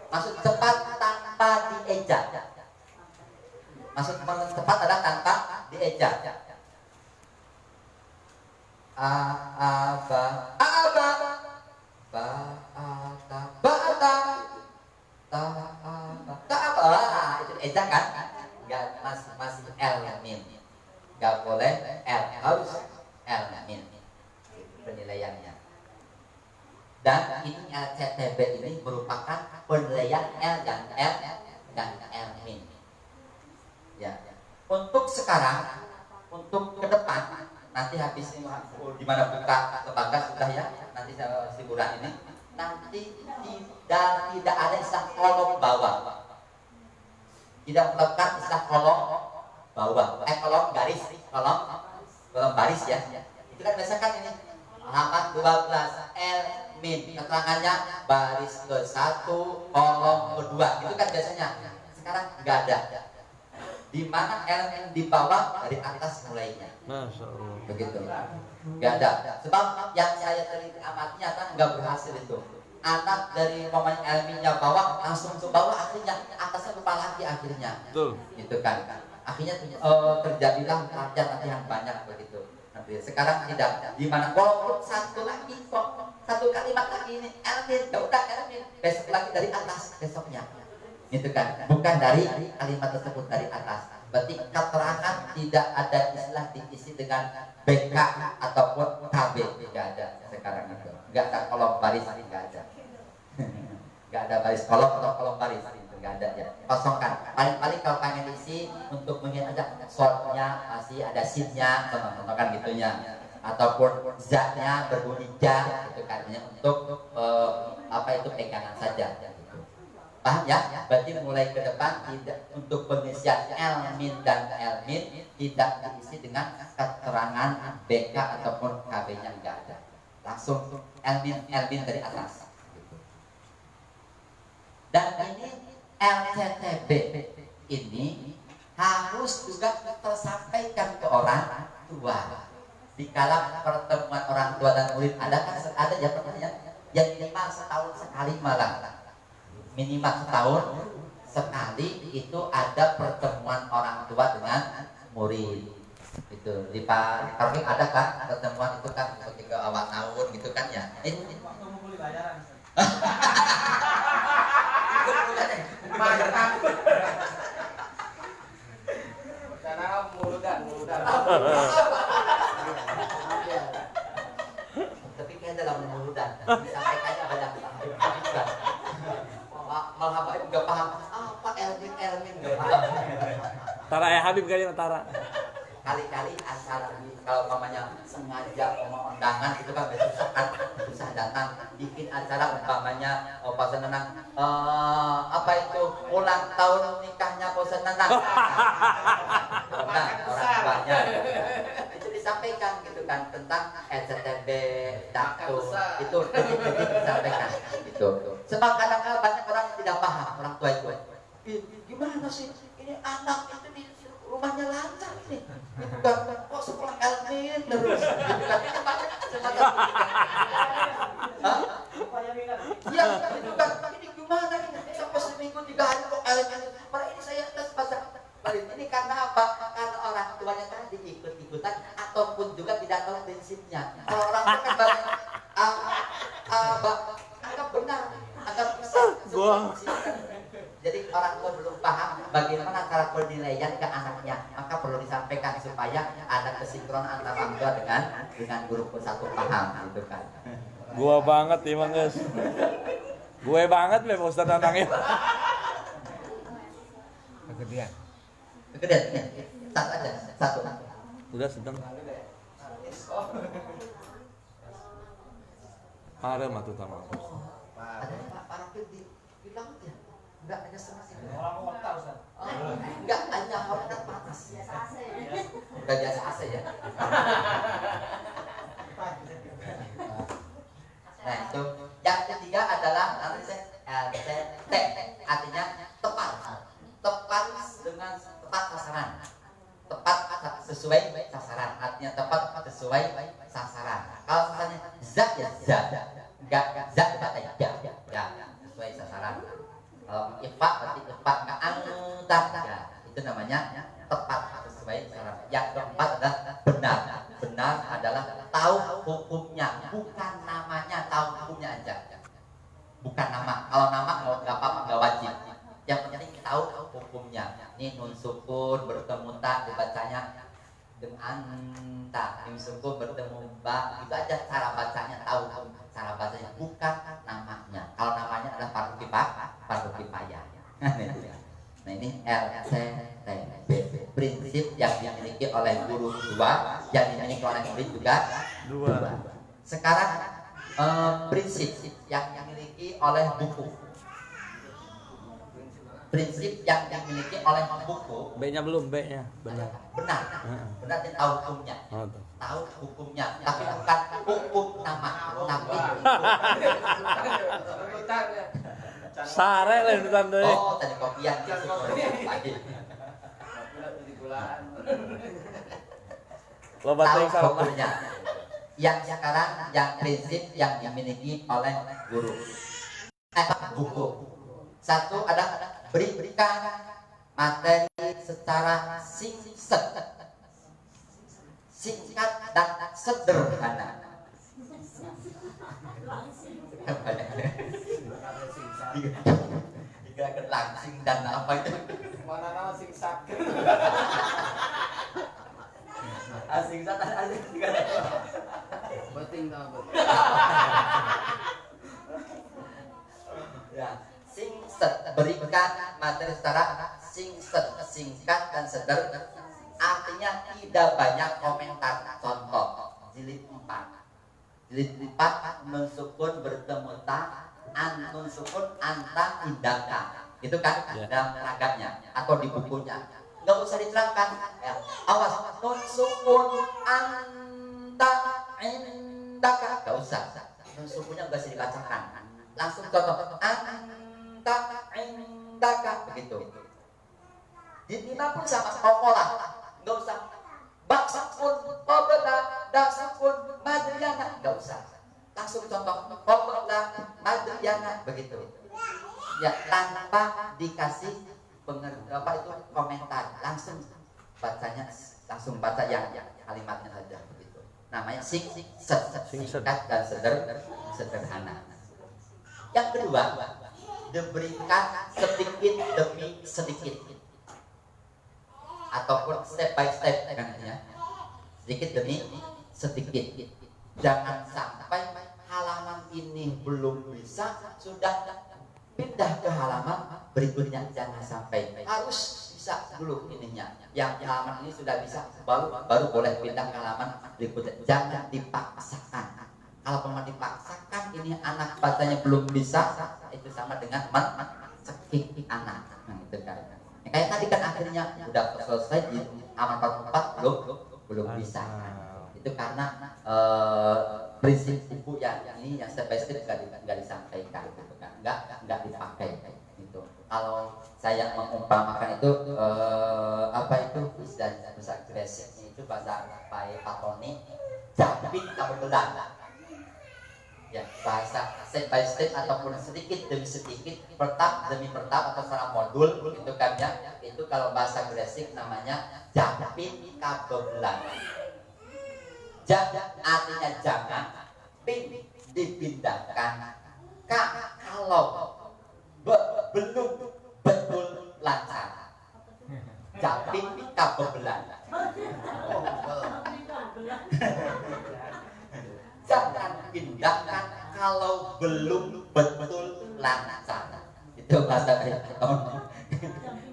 Maksud cepat tanpa dieja. Maksud cepat adalah tanpa dieja. tak apa, itu ejak kan? Nggak, masih L min, nggak boleh L, harus L min penilaiannya. Dan ini LCTB ini merupakan penilaian L dan L min. Ya, untuk sekarang, untuk ke depan, nanti habis ini di mana buka lembaga sudah ya, nanti saya liburan ini, nanti tidak ada istilah kolom bawah, tidak melakukan istilah kolom bawah, kolom garis, kolom baris ya. Itu kan biasakan ini halaman 12 L min, keterangannya baris ke-1 kolom ke-2, itu kan biasanya. Sekarang nggak ada. Di mana elemen di bawah dari atas mulainya. Masya Allah. Begitu. Nggak ada. Sebab yang saya teliti amatnya kan nggak berhasil itu. Anak dari pemain elemennya bawah langsung ke bawah, akhirnya atasnya lupa lagi akhirnya. Betul. Gitu kan. Akhirnya terjadilah latihan banyak begitu. Nanti sekarang tidak. Di mana walaupun satu lagi kok, satu kalimat lagi ini elemen, ya udah elemen. Besok lagi dari atas besoknya. Itu kan, bukan dari kalimat tersebut dari atas. Berarti keterangan tidak ada istilah diisi dengan BK ataupun KB, tidak ada sekarang itu. Enggak ada kolom baris, enggak ada. Enggak ada baris kolom atau kolom baris, itu enggak ada ya. Kosongkan. Paling-paling kalau pengen diisi untuk mungkin ada shortnya, masih ada sinnya, contohkan gitunya. Ataupun zatnya berbunyi ja, itu kan untuk apa itu pegangan saja. Paham ya? Berarti mulai ke depan tidak, untuk pengisian L min dan L min tidak diisi dengan keterangan BK ataupun KB-nya, enggak ada. Langsung L min dari atas. Dan ini LCTB ini harus juga tersampaikan ke orang tua. Di kala pertemuan orang tua dan murid ada ya pertanyaan yang minimal setahun sekali malah. Minimal setahun sekali itu ada pertemuan orang tua dengan murid. Itu di Pak Taufik ada kan pertemuan itu kan ketika awal tahun gitu kan ya. Ini Mau beli bayaran. mantap. Karena muludan. Tapi kayak dalam muludan disampaikannya banyak banget. Malah Habib nggak paham apa Elmin nggak paham. Tara ya Habib kayaknya Tara. Kali-kali acara kalau umpamanya sengaja mau undangan itu kan susah datang. Bikin acara umpamanya Posen Nenang apa itu ulang tahun nikahnya Posen Nenang. Nah, orang tuanya itu disampaikan gitu kan tentang STB Dakto itu disampaikan gitu. Sebab kadang-kadang banyak orang yang tidak paham, orang tua itu. Gimana sih ini anak itu di rumahnya lancar ini? Gitu kan, kok sekolah Elmin terus? Gitu kan, ini banyak semacam iya, gitu kan, ini gimana ini? Sampai seminggu 3 hari kok Elmin? Para ini saya tes pasang. Ini karena apa? Karena orang tuanya tadi ikut-ikutan ataupun juga tidak tahu prinsipnya. Kalau orang tua kan banyak anggap benar, anggap bisa. Jadi orang tua belum paham bagaimana cara penilaian ke anaknya, maka perlu disampaikan supaya ada kesinkron antara orang tua dengan guru pun satu paham, gitu kan. Gua banget emang guys. Gue banget be Ustaz Nanang. Kegedean. Kegedean, satu aja, satu. Udah sedang. Ada mah tuh tamu. Ada Pak Rafid di laut ya? Enggak hanya setengah. Orang kota Ustaz. Enggak hanya hormat panas. Udah biasa AC ya. Nah itu. Yang ketiga adalah nanti LCT, artinya tepat. Tepat dengan tepat sasaran. Tepat sesuai sasaran. Artinya tepat sesuai sasaran. Kalau misalnya zat ya zat. Enggak zat berarti ya sesuai sasaran. Kalau ifak berarti ifak enggak angkat ya. Itu namanya tepat sesuai sasaran. Yang keempat adalah benar. Benar adalah tahu hukumnya, bukan namanya, tahu hukumnya aja. bukan nama. Kalau nama nggak apa-apa, nggak wajib. Yang penting tahu hukumnya. Ini nun sukun bertemu ta dibacanya dengan ta, nun sukun bertemu ba, itu aja cara bacanya, tahu cara bacanya, bukan namanya. Kalau namanya adalah fardu kifayah. Nah ini LCTB, prinsip yang dimiliki oleh guru 2, yang dimiliki oleh murid juga 2. Sekarang prinsip yang dimiliki oleh buku. Prinsip yang dimiliki oleh buku. B-nya belum, B-nya. Benar. Benar dan tahu hukumnya. Tahu hukumnya, tapi bukan hukum nama, tapi sare lah itu tanda. Oh, tadi kopian lagi. Lo baca yang salah. Hukumnya. Yang sekarang yang prinsip yang dimiliki oleh guru. Buku. Satu ada berikan materi secara singkat dan sederhana. Dikirakan langsing dan apa itu? Mana nama singsak? Asing satan asing. Beting tau beting. Ya, berikan materi secara singkat dan sederhana. Artinya tidak banyak komentar. Contoh jilid 4. Jilid 4 mensukun bertemu ta, mensukun anta indaka. Itu kan dalam ragamnya atau di bukunya. Nggak usah diterangkan. Ya. Awas, nun sukun anta indaka. Nggak usah. Nun sukunnya nggak usah dibacakan. Langsung contoh anta indaka begitu. Di lima pun sama kokola, nggak usah. Baksakun, qabla, dasakun, madriyana, nggak usah. Langsung contoh qabla, madriyana begitu. Ya tanpa dikasih komentar, langsung bacanya, langsung baca yang kalimatnya saja begitu. Namanya singkat dan sederhana. Yang kedua, diberikan sedikit demi sedikit ataupun step by step kan ya. Sedikit demi sedikit. Jangan sampai halaman ini belum bisa sudah pindah ke halaman berikutnya, jangan sampai. Harus bisa dulu ininya. Yang halaman ini sudah bisa baru boleh pindah ke halaman berikutnya. Jangan dipaksakan. Kalau memang dipaksakan ini anak bacanya belum bisa, itu sama dengan mencekik anak. Nah, itu kan. Kayak tadi kan akhirnya udah selesai di halaman 44 belum bisa. Itu karena prinsip buku yang ini yang step by step nggak disampaikan gitu kan, nggak dipakai gitu. Kalau saya mengumpamakan itu apa itu istilah bahasa Gresik itu bahasa Patoni japit kebetulan. Ya, bahasa step by step ataupun sedikit demi sedikit, pertap demi pertap atau secara modul itu kan ya. Itu kalau bahasa Gresik namanya japit kabebelan. Artinya jangan, pin dipindahkan kalau belum betul lancar. Japit kabebelan. Jangan pindahkan kalau belum betul lancar. Itu bahasa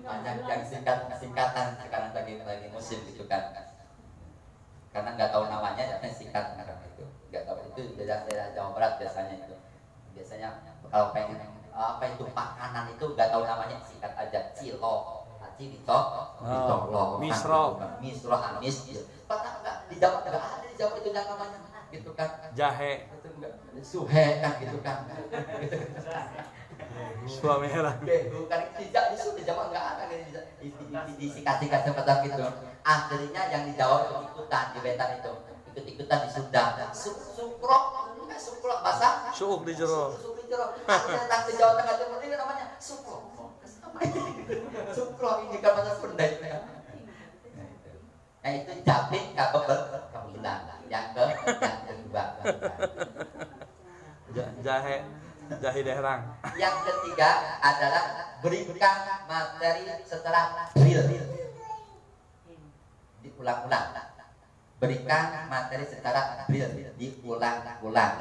banyak yang singkatan sekarang lagi musim gitu kan. Karena nggak tahu namanya, jadi singkat sekarang itu. Nggak tahu itu daerah Jawa Barat biasanya itu. Biasanya kalau pengen apa itu makanan itu nggak tahu namanya, singkat aja cilo, dicolo, misro, amis. Padahal nggak di Jawa nggak ada, di Jawa itu nggak namanya. Gitu kan, jahe itu enggak suhe kan gitu kan, suami merah bukan tidak di Jawa enggak ada disikat-sikat seperti itu. Akhirnya yang di Jawa itu ikutan, di Wetan itu ikut-ikutan di Sunda sukro bahasa suuk di jero akhirnya di Jawa Tengah Timur ini namanya sukro ini kan bahasa Sunda itu ya. Nah itu japit kebetulan. Yang kedua jahe hiderang. Yang ketiga adalah berikan materi setelah drill. Diulang-ulang. Berikan materi secara drill, diulang-ulang.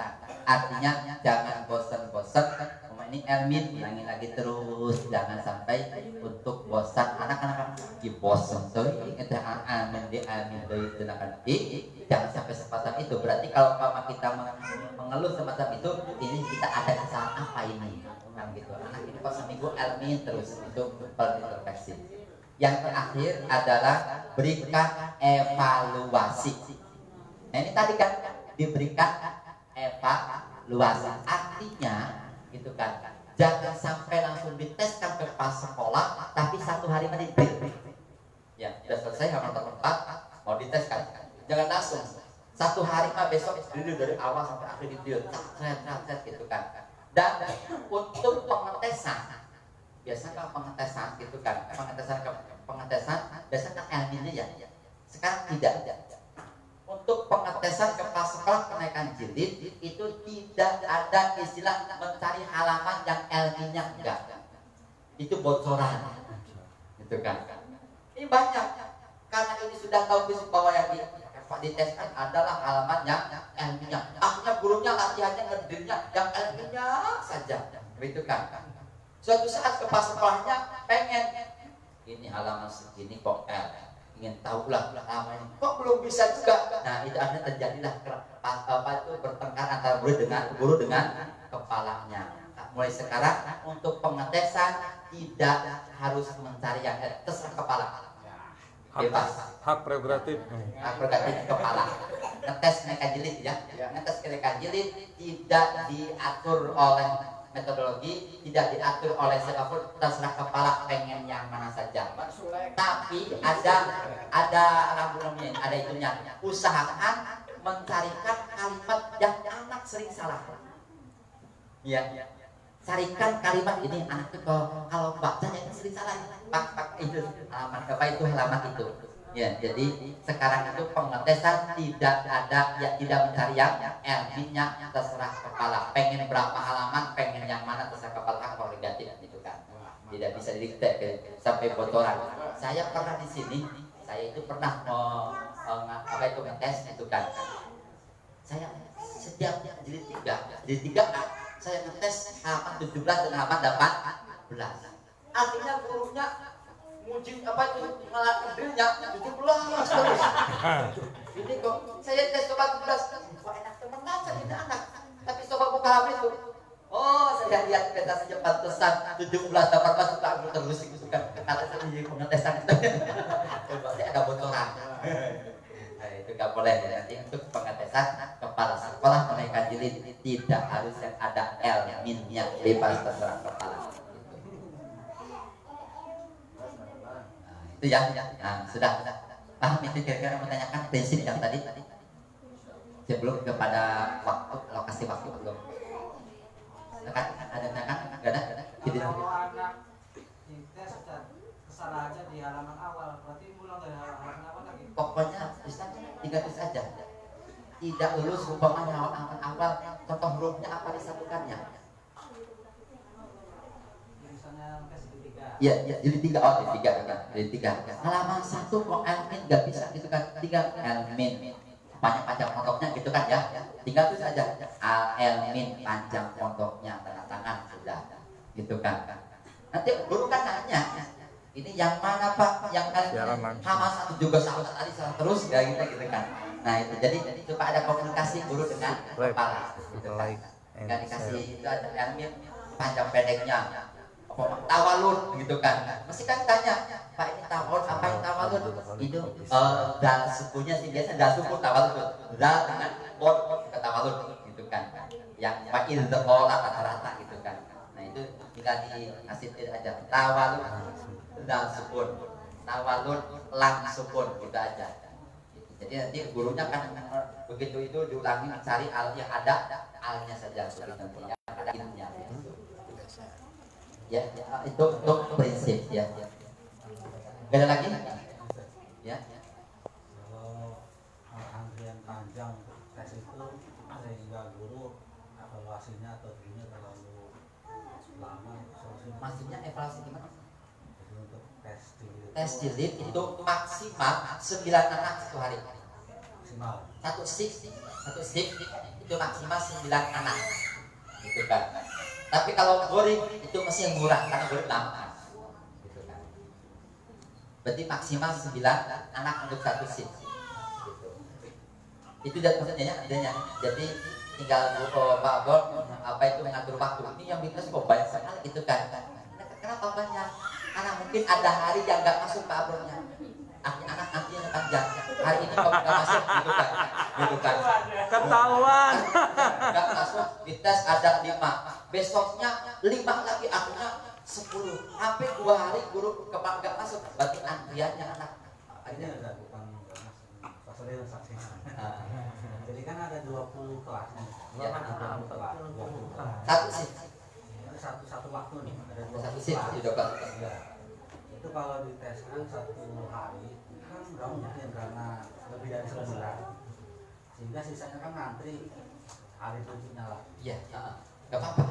Artinya jangan bosan-bosan. Ini Elmin ulangi lagi terus, jangan sampai untuk bosan. Anak-anak lagi bosan tuh, itu amin di amin dari tenakan jangan sampai semacam itu. Berarti kalau kita mengeluh semacam itu, ini kita ada kesalahan apa ini? Kan gitu. Anak ini kok seminggu Elmin terus, itu perlu introspeksi. Yang terakhir adalah berikan evaluasi. Nah ini tadi kan diberikan evaluasi, artinya gitu kan, jangan sampai langsung diteskan ke pas sekolah, tapi satu hari menit ya sudah selesai halaman 4 mau diteskan, jangan langsung satu hari mah besok dulu dari awal sampai akhir video gitu kan. Dan untuk pengetesan, biasanya kalau pengetesan gitu kan, pengetesan biasanya ilmiahnya ya. Sekarang tidak. Untuk pengetesan kepala sekolah kenaikan jilid itu tidak ada istilah mencari halaman yang ilmiahnya, enggak. Itu bocoran, gitu kan. Ini banyak karena ini sudah tahu fisik bahwa yang diteskan adalah halaman yang ilmiahnya. Akhirnya gurunya latihannya ngedilnya yang ilmiahnya saja, gitu kan. Suatu saat kepala sekolahnya pengen ini halaman segini kok ingin tahu lah halaman ini kok belum bisa juga. Nah itu akhirnya terjadilah itu bertengkar antara guru dengan kepalanya. Nah, mulai sekarang untuk pengetesan tidak harus mencari yang terserah kepala, bebas. Hak prerogatif. Hak prerogatif kepala. Ngetes kenaikan jilid ya. Ngetes kenaikan jilid tidak diatur oleh metodologi, tidak diatur oleh siapapun, terserah kepala pengen yang mana saja. Tapi ada rambunya, ada itunya. Usahakan mencarikan kalimat yang anak sering salah. Ya. Carikan kalimat ini anak itu kalau bacanya itu sering salah. Pak itu halaman apa itu halaman itu. Ya, jadi sekarang itu pengetesan tidak ada ya, tidak mencari yang LB-nya terserah kepala. Pengen berapa halaman, pengen yang mana terserah kepala, hak prerogatif gitu kan. Tidak bisa didikte sampai bocoran. Saya pernah di sini, saya itu pernah apa itu ngetes itu kan. Saya setiap jilid 3 saya ngetes halaman 17 dan halaman 18. Artinya gurunya muji apa itu malah kerjanya 17 terus. Ini kok saya tes coba 17, kok enak teman baca tidak anak. Tapi coba buka HP itu. Oh, saya lihat peta saja pantesan 17 18 suka aku terus itu kan. Kata saya jadi pengetesan itu. Berarti ada bocoran. Nah, itu enggak boleh nanti untuk pengetesan kepala sekolah kenaikan jilid tidak harus yang ada L-nya bebas terserah kepala. Itu ya. Nah, sudah paham itu kira-kira menanyakan prinsip yang tadi sebelum kepada waktu lokasi waktu belum ada enggak ada jadi kalau anak dites kesalahan aja di halaman awal berarti ulang dari halaman awal lagi pokoknya Ustaz 3 aja tidak lulus umpamanya halaman awal contoh hurufnya apa disatukannya misalnya tes di 3 ya jadi 3 oh di 3 halaman 1 kok Elmin nggak bisa gitu kan 3 Elmin panjang pondoknya gitu kan ya tinggal itu saja Elmin panjang pondoknya tanda tangan sudah gitu kan nanti guru kan nanya ini yang mana Pak yang halaman 1 juga salah tadi salah terus ya gitu kan nah itu jadi supaya ada komunikasi guru dengan kepala gitu kan nggak dikasih itu ada Elmin panjang pendeknya tawalud gitu kan mesti kan tanya Pak ini tawalud apa yang tawalud itu dal sukunya sih biasa dal suku tawalud dal dengan bod ke tawalud gitu kan yang pakai sekolah rata-rata gitu kan nah itu tinggal dikasih aja tawalud dal sukun tawalud lang sukun gitu aja jadi nanti gurunya kan begitu itu diulangi cari al yang ada alnya saja begitu yang ada ilmunya ya itu prinsip ya. Gak ada lagi ya kalau antrian panjang tes itu sehingga guru evaluasinya atau dirinya terlalu Maksudnya evaluasi gimana? Jadi untuk Tes julid itu maksimal 9 anak satu hari. maksimal. Satu shift itu maksimal 9 anak. Gitu kan. Tapi kalau goreng itu masih yang murah karena goreng lama. Gitu kan. Berarti maksimal 9 anak untuk satu shift. Gitu. Itu maksudnya ya, adanya. Jadi tinggal Pak Bol apa itu mengatur waktu. Ini yang bikin kok banyak sekali gitu kan. Kenapa banyak? Karena mungkin ada hari yang nggak masuk Pak Bolnya. Anak nantinya panjang. Hari ini kok nggak masuk gitu kan. Gitu kan. Ketahuan. Nggak masuk dites ada 5. Besoknya 5 lagi akhirnya 10. Sampai 2 hari guru kepala nggak masuk. Berarti antriannya anak. Ini ada bukan Pak Sode yang saksi. Jadi kan ada 20 kelas nih. Ya. Kan ada 20 kelas. 20 kelas. Satu sih. Itu satu waktu nih. Ada 20 Satu sih kelas. itu Pak. Iya. Itu kalau diteskan 1 hari kan nggak mungkin karena lebih dari 9. Sehingga sisanya kan ngantri hari berikutnya lah. Iya, nggak apa-apa.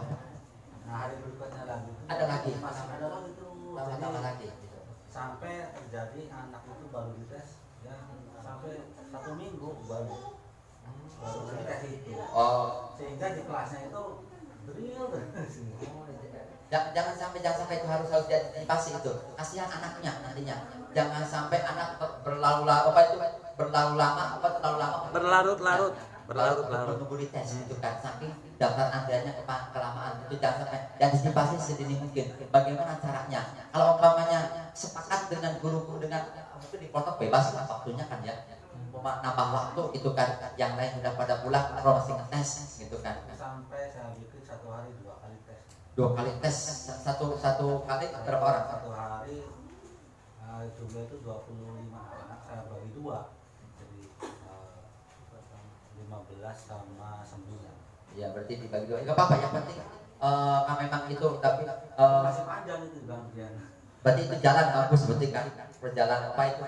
Nah hari berikutnya lagi. Ada lagi. Masih ada lagi tuh. Tambah-tambah Jadi, lagi. Gitu. sampai terjadi anak itu baru dites ya sampai 1 minggu baru dites itu. Oh, Sehingga di kelasnya itu drill terus. jangan sampai itu harus diantisipasi itu. Kasihan anaknya nantinya. Jangan sampai anak terlalu lama Berlarut-larut. menunggu di tes itu kan, saking daftar antriannya kelamaan. Itu jangan sampai diantisipasi sedini mungkin. Bagaimana caranya? Kalau umpamanya sepakat dengan guru dengan mungkin dipotong bebas lah waktunya kan ya. Nambah waktu itu kan, yang lain sudah pada pulang, kalau masih ngetes gitu kan. Sampai saya bikin 1 hari 2 kali tes. 2 kali tes, satu kali berapa orang? 1 hari jumlah itu 25 anak, saya bagi 2 jadi 15 sama 9. Ya berarti dibagi 2. Enggak apa-apa, yang penting memang itu tapi Masih panjang itu bagian. berarti itu jalan bagus berarti kan, perjalanan apa itu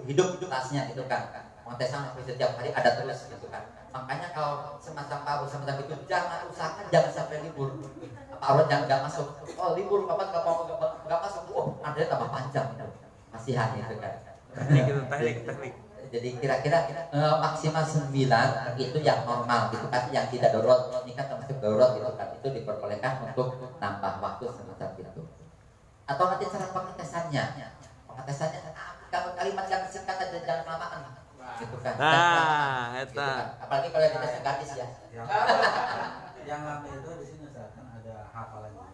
hidup tasnya gitu kan. Pengetesan setiap hari ada terus gitu kan. Makanya kalau semacam itu jangan usahakan jangan sampai libur. Apa jangan nggak masuk. Oh libur kapan nggak masuk. Oh ada tambah panjang itu. Kasihan gitu kan. Teknik. Jadi kira-kira maksimal 9 itu yang normal gitu kan, yang tidak darurat. Ini kan termasuk darurat gitu kan, itu diperbolehkan untuk nambah waktu semacam itu. Atau nanti cara pengetesannya kalau kalimat yang singkat aja jangan kelamaan gitu kan. Nah, Gitu eta. kan. Apalagi kalau di tes gadis ya. Yang lama itu di sini misalkan ada hafalan juga.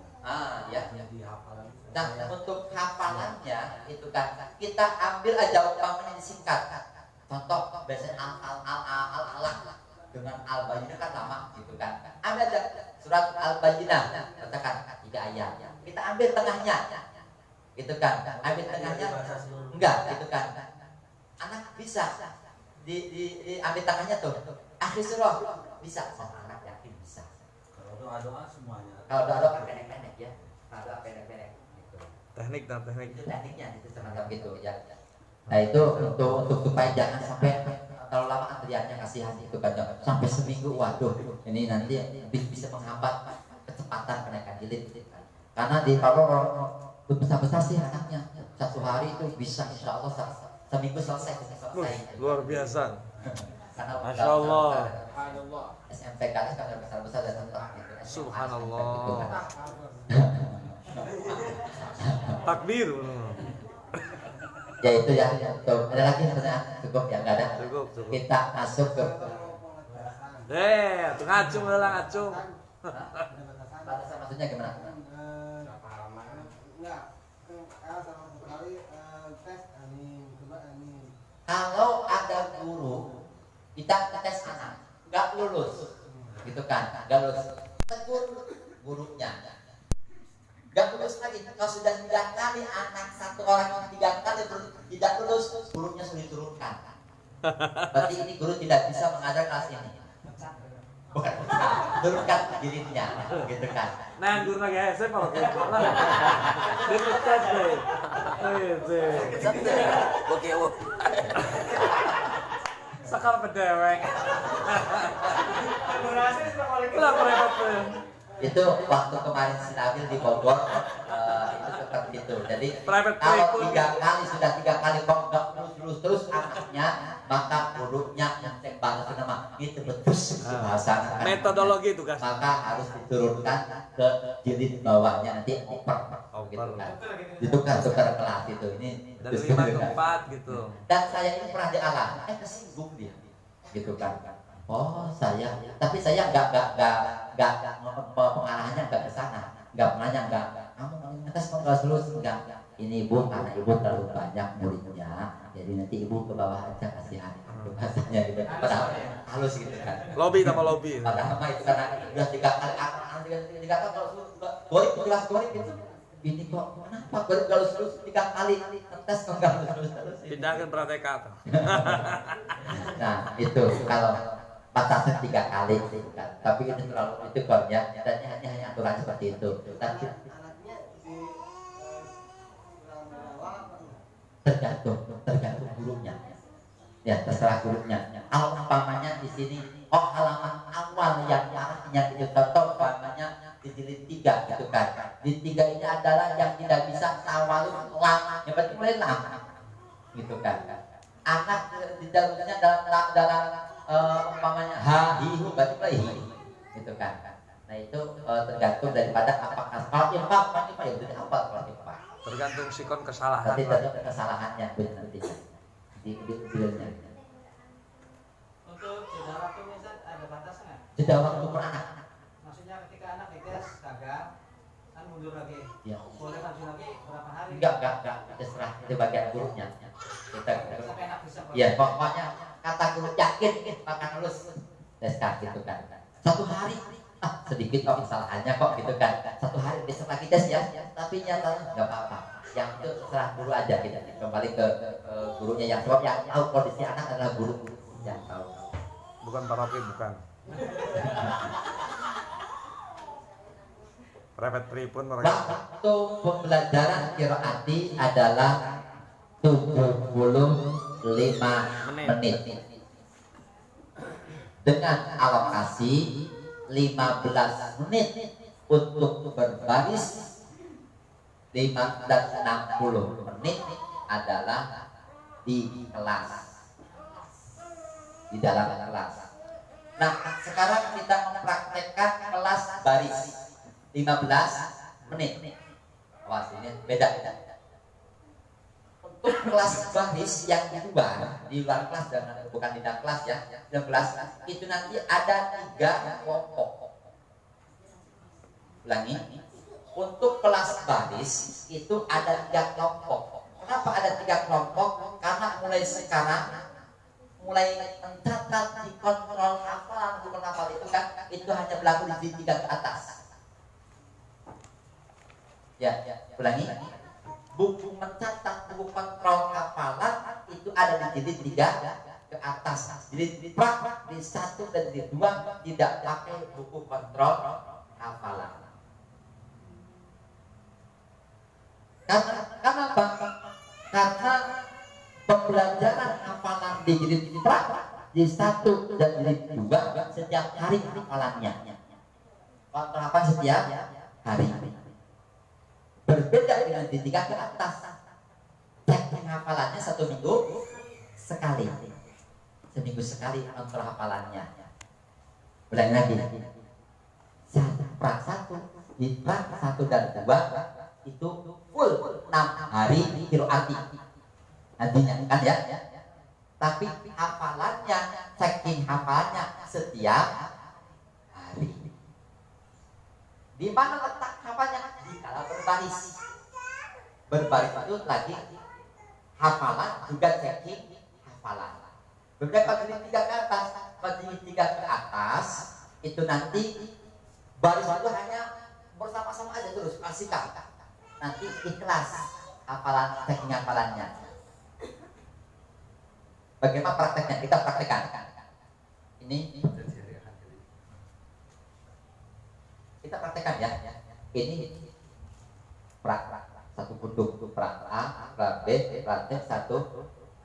Ya. Jadi hafalan. Nah, untuk hafalannya itu kan kita ambil aja umpamanya disingkat. Contoh biasanya al dengan al-bayyinah kan lama gitu kan. Ambil aja surat al-bayyinah katakan 3 ayat. Kita ambil tengahnya. Gitu kan. Ambil tengahnya enggak gitu kan. Anak bisa ambil tengahnya tuh. Akhir surah bisa. Anak yakin bisa. Kalau doa-doa semuanya. Kalau doa kan pendek-pendek ya. Kalau doa pendek-pendek gitu. Teknik. Itu tekniknya itu semacam gitu ya. Nah itu untuk supaya jangan sampai terlalu lama antriannya, kasihan itu kan sampai seminggu. Waduh, ini nanti bisa menghambat kecepatan kenaikan jilid. Karena di kalau besar-besar sih anaknya 1 hari itu bisa insya Allah seminggu selesai. Luar biasa. Karena Masya Allah. SMPKS kan besar-besar dan tentu gitu. Subhanallah. Gitu kan. Takbir. Ya itu ya. Tuh, ada lagi pertanyaan? Cukup ya, enggak ada. Cukup. Kita masuk ke Tuh ngacung lah ngacung. batasan, maksudnya gimana? Kalau ada guru kita tes anak nggak lulus gitu kan, nggak lulus, tegur gurunya, nggak lulus lagi. Kalau sudah 9 kali anak 1 orang yang 3 kali tidak lulus, gurunya sudah diturunkan. Berarti ini guru tidak bisa mengajar kelas ini. Bukan, turunkan dirinya gitu kan. Nah, guru lagi saya kalau kayak lah. Dipecat deh. Oke, Sakal pedewek. Lah repot. Itu waktu kemarin Sinabil di Bogor itu. Jadi Private kalau playbook. 3 kali sudah 3 kali kok nggak terus anaknya, maka gurunya yang balas nama itu betul bahasa Metodologi tugas. maka harus diturunkan ke jilid bawahnya nanti oper gitu kan. Ditukar-tukar kelas itu ini Dari 5 ke 4 gitu. dan saya ini pernah dialami kesinggung dia gitu kan. Oh saya, tapi saya nggak pengarahannya nggak ke sana, nggak nanya kamu atas nggak lulus nggak. Ini ibu karena ibu terlalu banyak muridnya, jadi nanti ibu ke bawah aja kasihan. Itu bahasanya gitu. Padahal halus gitu kan. Lobby sama lobby. Padahal mah itu karena udah 3 kali tiga kali kalau gorip kelas gorip itu. Ini kok kenapa gorip kalau lulus 3 kali tes kok nggak lulus terus. Pindahkan praktek tuh. Nah itu kalau batasan 3 kali gitu kan. Tapi itu terlalu itu kornya dan hanya aturan seperti itu. Tapi tergantung gurunya. Ya terserah gurunya. Kalau umpamanya di sini, halaman awal yang arahnya itu contoh umpamanya di jilid 3 gitu kan. Di 3 ini adalah yang tidak bisa tawalun lama, yang penting mulai lama, gitu kan. Anak di dalamnya dalam umpamanya hahihu berarti mulai gitu kan. Nah itu tergantung daripada apakah kalau infak ya udah hafal kalau infak. Tergantung sikon kesalahan. Nanti tergantung kesalahannya nanti di filmnya. Untuk jeda waktu misal ada batasnya. Jeda waktu per anak. Maksudnya ketika anak dites gagal, kan mundur lagi. Ya. Boleh maju lagi berapa hari? Enggak. Terserah itu bagian gurunya. Kita Sampai anak bisa. ya pokoknya kata guru yakin akan lulus tes gitu kan. 1 hari sedikit kok kesalahannya kok gitu kan. 1 hari besok lagi tes ya. Tapi nyata nggak apa-apa. Yang itu terserah guru aja kita kembali ke gurunya yang sebab yang tahu kondisi anak adalah guru yang tahu. Bukan paroki, bukan. Private free pun mereka. Waktu pembelajaran qiraati adalah 75 menit dengan alokasi 15 menit untuk berbaris, 5 dan 60 menit adalah di kelas, di dalam kelas. Nah sekarang kita mempraktekkan kelas baris 15 menit. Awas ini beda. Untuk kelas baris yang kedua di luar kelas dan bukan di dalam kelas ya, dalam kelas itu nanti ada 3 kelompok. Ulangi, untuk kelas baris itu ada 3 kelompok. Kenapa ada 3 kelompok? Karena mulai sekarang mulai mencatat di kontrol hafalan, bukan hafal itu kan itu hanya berlaku di 3 ke atas. Ya, ulangi. Buku mencatat, buku kontrol hafalan itu ada di jilid 3 ke atas. Jilid pra di 1 dan di 2 tidak pakai buku kontrol hafalan. Karena apa? Karena pembelajaran hafalan di jilid pra di 1 dan jilid 2 setiap hari hafalannya. Kontrol hafalan setiap hari. Berbeda dengan di 3 ke atas. Cek hafalannya 1 minggu sekali. Seminggu sekali kontrol hafalannya. Ulangi lagi. 1 di 1 dan 2 itu full 6 hari qiraati. Nantinya kan ya. Tapi hafalannya, checking hafalannya setiap hari. Di mana letak hafalnya? Kalau berbaris itu lagi hafalan juga checking hafalan. Berbeda kalau jilid 3 ke atas, kalau jilid 3 ke atas itu nanti baris itu hanya bersama-sama aja terus pastikan. Nanti ikhlas hafalan checking hafalannya. Bagaimana prakteknya? Kita praktekkan. Ini kita praktekkan ya. Ini pra 1 punduk, pra A, pra B, pra C, 1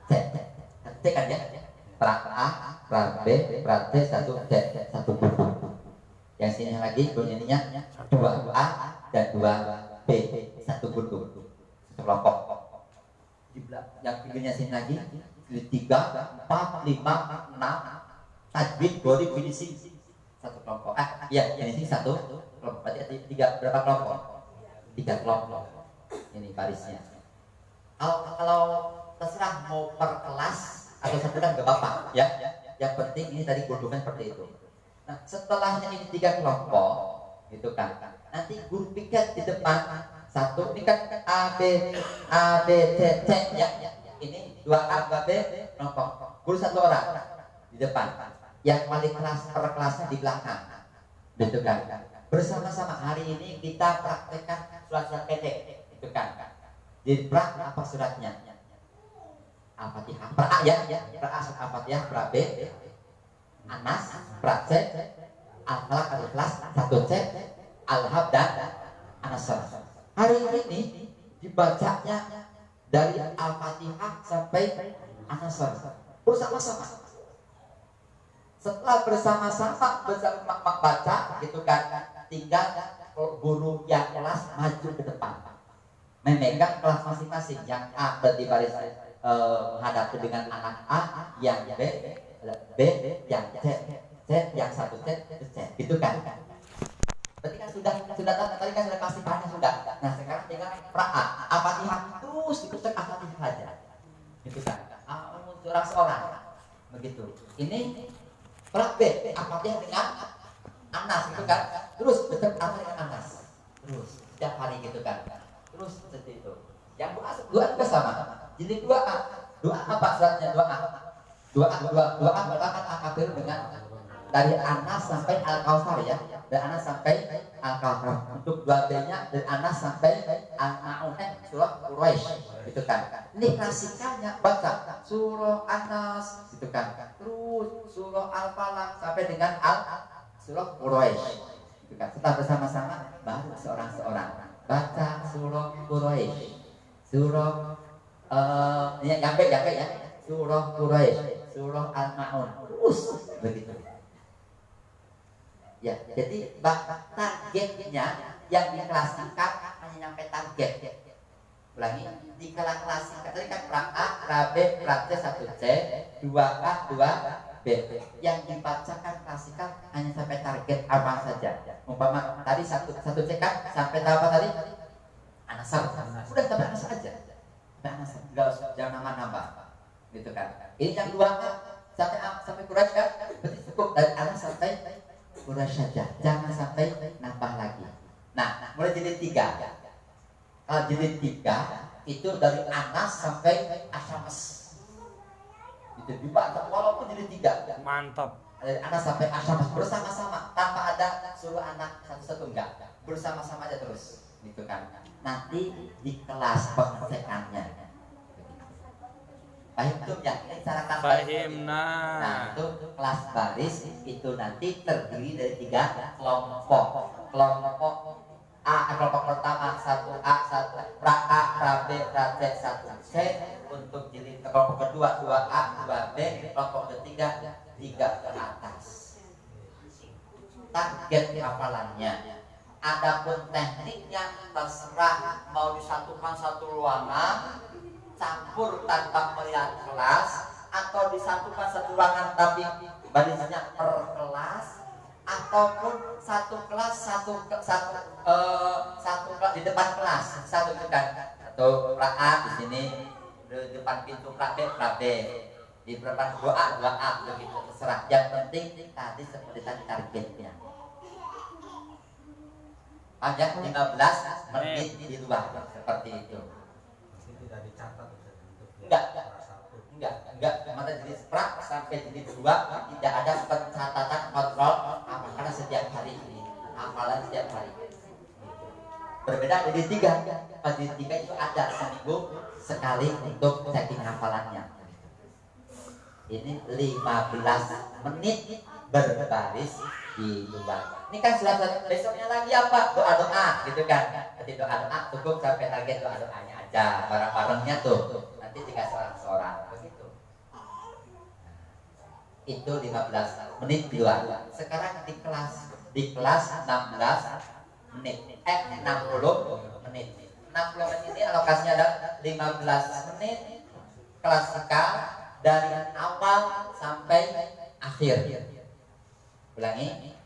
C. C kan ya? Pra A, pra B, pra C, 1 C, 1 punduk. Yang sini lagi bunyinya 2A dan 2B, 1 punduk. kelompok. Yang pinggirnya sini lagi 3, 4, 5, 6 tajwid, gharib, finishing satu kelompok. Iya, finishing satu kelompok. Berarti ada 3 berapa kelompok? 3 kelompok. Ini barisnya. Kalau terserah mau per kelas atau satu kan gak apa-apa ya. Yang penting ini tadi gulungan seperti itu. Nah, setelahnya ini 3 kelompok gitu kan. Nanti guru piket di depan satu, ini kan A, B, C ya. Ini 2A, 2B kelompok. Guru 1 orang di depan. Yang wali kelas per kelasnya di belakang. Gitu kan. Bersama-sama hari ini kita praktekkan surat-surat pendek. Gitu kan. Jadi pra apa suratnya? Al-Fatihah. Pra A ya. Pra A surat Al-Fatihah, pra B Anas, pra C Al-Falaq, Al-Ikhlas, 1C Al-Hab dan An-Nasr. Hari ini dibacanya dari Al-Fatihah sampai An-Nasr bersama-sama. Setelah bersama-sama baca gitu kan, tinggal guru yang kelas maju ke depan memegang kelas masing-masing. Yang A berarti baris menghadap dengan anak A, yang B, yang C, yang 1C, gitu kan. Berarti kan sudah tadi kan sudah kasih bahannya sudah. Nah sekarang tinggal pra A, Al-Fatihah terus dikutek Al-Fatihah saja, gitu kan. Surah seorang, begitu. Ini pra B, Al-Fatihah dengan Anas, gitu kan. Terus betul apa dengan Anas, terus setiap hari gitu kan. Terus seperti itu. Yang doa juga sama. Jadi doa apa suratnya? Doa berapa akabir dengan dari Anas sampai Al-Kautsar ya. Dari Anas sampai Al-Kautsar. Untuk 2B-nya dari Anas sampai Al-Ma'un, surah Quraisy, gitu kan. Ini klasikalnya baca surah Anas, gitu kan. Terus surah Al-Falaq sampai dengan surah Quraisy, gitu kan. Setelah bersama-sama baru seorang-seorang baca surah Quraisy, surah nyampe ya, surah Quraisy, surah Al-Ma'un, terus begitu. Ya, jadi targetnya yang diklasikan hanya nyampe target. Ulangi, diklasikan tadi kan pra A, pra B, pra C, 1C, 2A, 2B. Yang dibacakan klasikal hanya sampai target apa saja. Umpama tadi 1C kan sampai apa tadi? An-Nasr. Sudah sampai An-Nasr aja. Sampai An-Nasr, jangan nambah-nambah. Gitu kan. Ini yang 2A sampai Quraisy kan? Berarti cukup dari Anas sampai Quraisy saja. Jangan sampai nambah lagi. Nah, mulai jilid 3. Kalau jilid 3 itu dari Anas sampai Asy-Syams. Itu dibaca walaupun jilid 3. Mantap. Dari Anas sampai Asy-Syams bersama-sama tanpa ada suruh anak satu-satu, enggak. Bersama-sama aja terus. Gitu kan. Nanti di kelas pengecekannya. Paham tuh ya, ini cara Fahimna. Nah, itu kelas baris itu nanti terdiri dari 3 kelompok. Kelompok A, kelompok pertama 1A, 1 pra A, pra B, pra C, 1C. Untuk jilid kelompok kedua 2A, 2B, kelompok ketiga 3 ke atas. Target hafalannya. Adapun tekniknya terserah mau disatukan satu ruangan campur tanpa melihat kelas, atau disatukan satu ruangan tapi barisnya per kelas, ataupun satu kelas satu kelas di depan kelas satu kan, atau pra A di sini di depan pintu pra B, di depan 2A begitu, terserah. Yang penting tadi seperti tadi targetnya. Panjang 15 menit di luar seperti itu. Tidak dicatat Enggak, mata jenis pra sampai jenis 2 tidak ada pencatatan kontrol apa, karena setiap hari ini hafalan setiap hari. Berbeda dari 3. Pada 3 itu ada seminggu sekali untuk checking hafalannya. Ini 15 menit berbaris di luar. Ini kan sudah besoknya lagi apa? Doa-doa gitu kan. Nanti doa-doa cukup sampai target doa-doanya aja, bareng-barengnya tuh. Nanti tinggal seorang-seorang begitu. Itu 15 menit di luar. Sekarang di kelas 16 menit. 60 menit. 60 60 menit ini alokasinya ada 15 menit klasikal dari awal sampai akhir. Ulangi.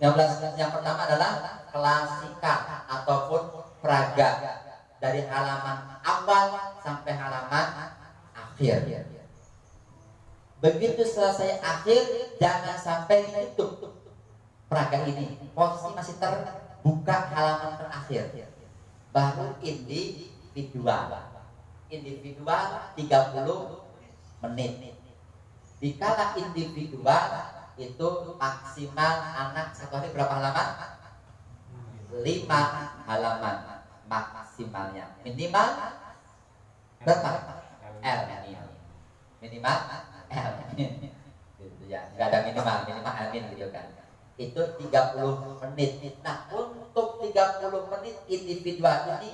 15 menit yang pertama adalah klasikal ataupun praga dari halaman awal sampai halaman akhir. Begitu selesai akhir, jangan sampai ditutup praga ini. Posisi masih terbuka halaman terakhir. Baru individual 30 menit. Dikala individual itu maksimal anak satu hari berapa halaman? 5 halaman maksimalnya. Minimal berapa? L minimal L gitu ya. Enggak ada minimal L gitu kan. Itu 30 menit. Nah, untuk 30 menit individual ini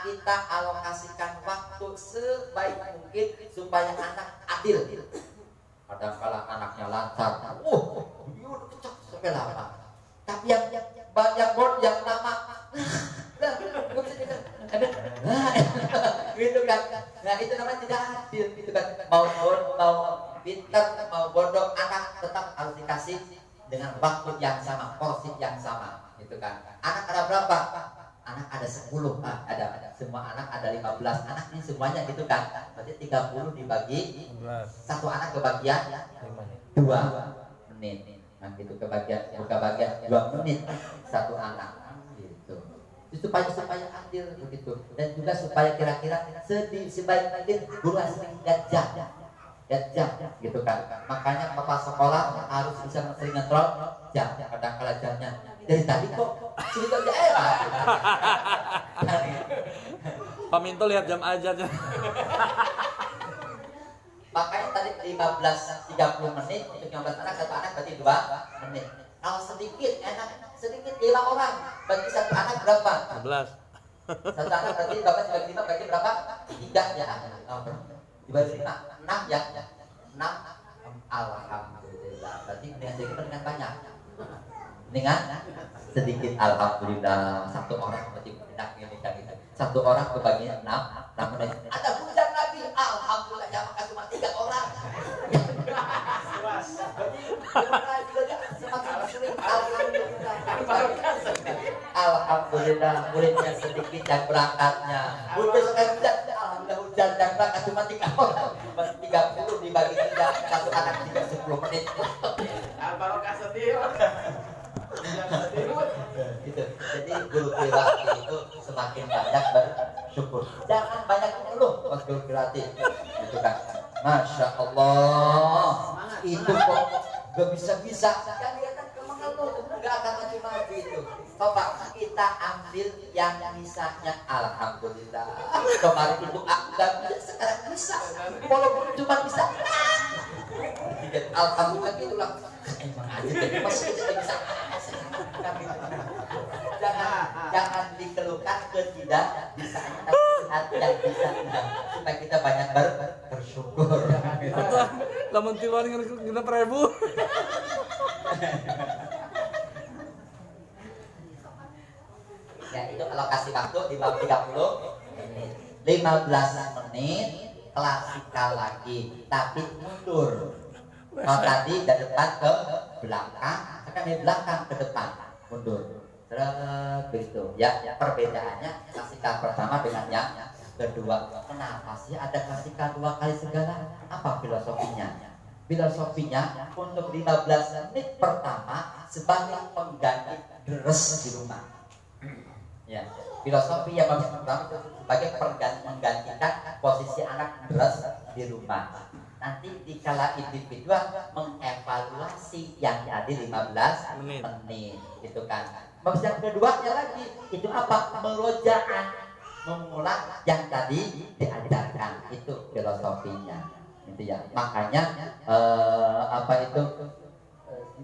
kita alokasikan waktu sebaik mungkin supaya anak adil. Kadang-kala anaknya lancar, dia udah kecak sampai lama. Tapi yang banyak board yang lama, gitu kan. Nah itu namanya tidak adil, gitu kan. Mau pintar, mau bodoh, anak tetap harus dikasih dengan waktu yang sama, porsi yang sama, gitu kan. Anak ada berapa? Anak ada 10, ada semua anak ada 15 anak ini semuanya gitu kan. Berarti 30 dibagi 1 anak kebagian 2 menit. Nah gitu kebagian 2 menit 1 anak gitu. Itu supaya adil begitu. Dan juga supaya kira-kira sebaik mungkin durasi gajah gitu kan. Makanya bapak sekolah harus bisa sering ngetrol jam. Kadang-kala jamnya dari tadi kok cerita aja Pak Minto lihat jam aja. Makanya tadi 30 menit untuk 15 anak, 1 anak berarti 2 menit. Kalau sedikit 5 orang berarti 1 anak berapa? 11. 1 anak berarti berapa dibagi 5 berarti berapa? 3 ya. Dibagi 5 6 ya. 6 alhamdulillah. Berarti dengan sedikit dengan banyak. Dengan sedikit alhamdulillah 1 orang berarti tidak gitu. 1 orang kebagian 6. Namun ada hujan lagi alhamdulillah ya maka cuma 3 orang. Semakin sering alhamdulillah muridnya sedikit yang berangkatnya. Besok hujan alhamdulillah hujan yang berangkat cuma 3 orang. 30 dibagi 3 1 anak 10 menit. Barokah sedih. Gitu. Jadi guru priwati itu semakin banyak bersyukur. Jangan banyak mengeluh pas guru priwati. Gitu kan. Masya Allah. Itu kok gak bisa-bisa. Yang kelihatan mengeluh, gak akan maju-maju itu. Coba kita ambil yang bisanya. Alhamdulillah. Kemarin itu aku gak bisa, sekarang bisa. Walaupun cuma bisa. Alhamdulillah itulah. Emang aja jadi masih bisa. Jangan dikeluhkan ketidak bisanya, tapi lihat yang bisa supaya kita banyak bersyukur. Lamun tiluan kita 1000. Ya itu alokasi waktu di bawah 30 menit. 15 menit klasikal lagi, tapi mundur. Kalau tadi dari depan ke belakang, akan dari belakang ke depan, mundur. Begitu ya, perbedaannya klasikal pertama dengan yang kedua. Kenapa sih ada klasikal 2 kali segala? Apa filosofinya? Filosofinya untuk 15 menit pertama sebagai pengganti deres di rumah. Ya, filosofi yang pertama itu sebagai menggantikan posisi anak deres di rumah. Nanti dikala individual mengevaluasi yang tadi 15 menit gitu kan. Maksud yang keduanya lagi itu apa? Merojaan, mengulang yang tadi diajarkan, itu filosofinya gitu ya. Makanya apa itu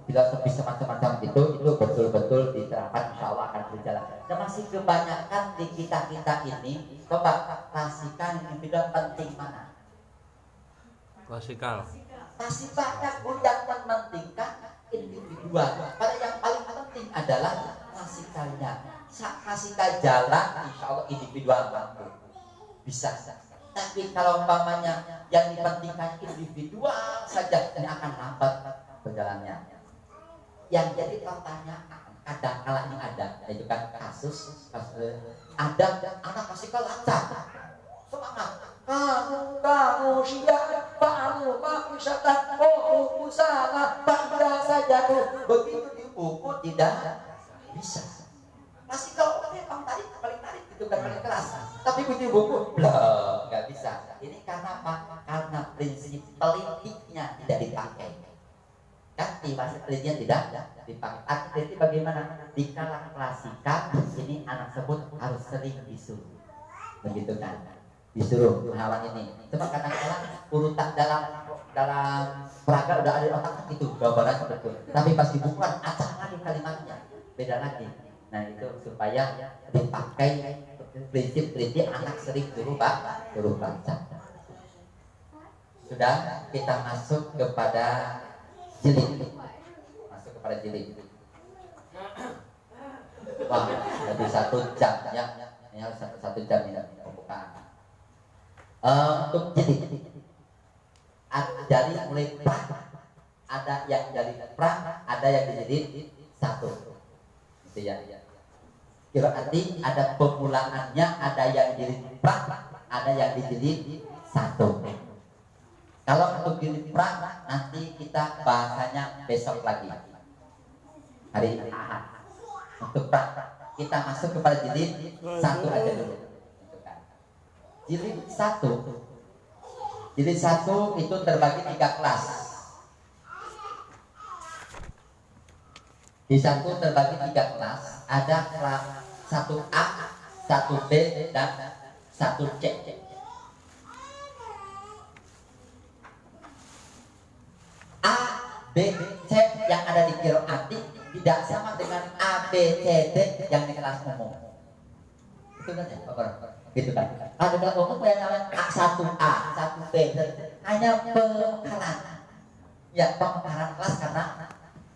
filosofi semacam itu betul-betul diterapkan, insya Allah akan berjalan. Dan masih kebanyakan di kita ini coba klasikan individual penting mana? Klasikal. Masih banyak yang mementingkan individual. Pada yang paling penting adalah klasikalnya. kasih jalan, insya Allah individual mampu bisa. Tapi kalau umpamanya yang dipentingkan individual saja, ini akan lambat berjalannya. Yang jadi pertanyaan, kadang kala ini ada, itu kan kasus ada anak masih lancar, semangat, kamu siap, kamu wisata, usaha, bangga saja tuh, begitu dipukul tidak bisa. Masih kalau memang tarik paling tarik itu kan paling keras, tapi begitu buku belum nggak bisa. Ini karena apa? Karena prinsip telitinya tidak dipakai. Kan bahasa telitinya tidak dipakai. Artinya bagaimana? Dikalkulasikan ini anak tersebut harus sering disuruh, begitu kan? Disuruh melawan ini. Cuma kadang-kadang urutan dalam peraga udah ada di otak itu gambaran betul. Tapi pas dibukukan acak lagi kalimatnya, beda lagi. Nah itu supaya dipakai prinsip-prinsip anak sering suruh baca. Sudah, kita masuk kepada jilid. Wah, jadi 1 jam ya. Ini harus 1 jam ini pembukaan. Untuk jilid, dari mulai pra, ada yang dari pra, ada yang dijilid 1. Itu ya. Berarti ada pemulangannya, ada yang jilid pra, ada yang dijilid 1. Kalau untuk jilid pra nanti kita bahasanya besok lagi, hari Ahad. Untuk pra kita masuk kepada jilid 1 aja dulu. Jilid 1, jilid 1 itu terbagi 3 kelas. Di 1 terbagi 3 kelas. Ada kelas 1A, 1B, dan 1C. A, B, C yang ada di qiraati tidak sama dengan A, B, C, D yang di kelas umum. Itu kan ya, gitu kan. Kalau kelas umum yang namanya A1A, 1B, hanya pemekaran. Ya, pemekaran kelas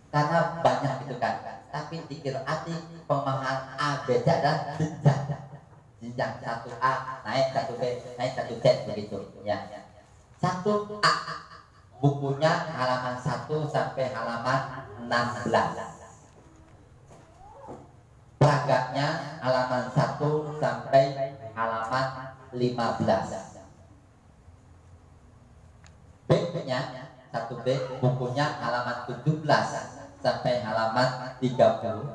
karena banyak gitu kan. Tapi di qiraati pemahaman A, B, C adalah jenjang 1A naik 1B naik 1C begitu ya. 1A bukunya halaman 1 sampai halaman 16. Peraganya halaman 1 sampai halaman 15. B-nya 1B bukunya halaman 17 sampai halaman 30.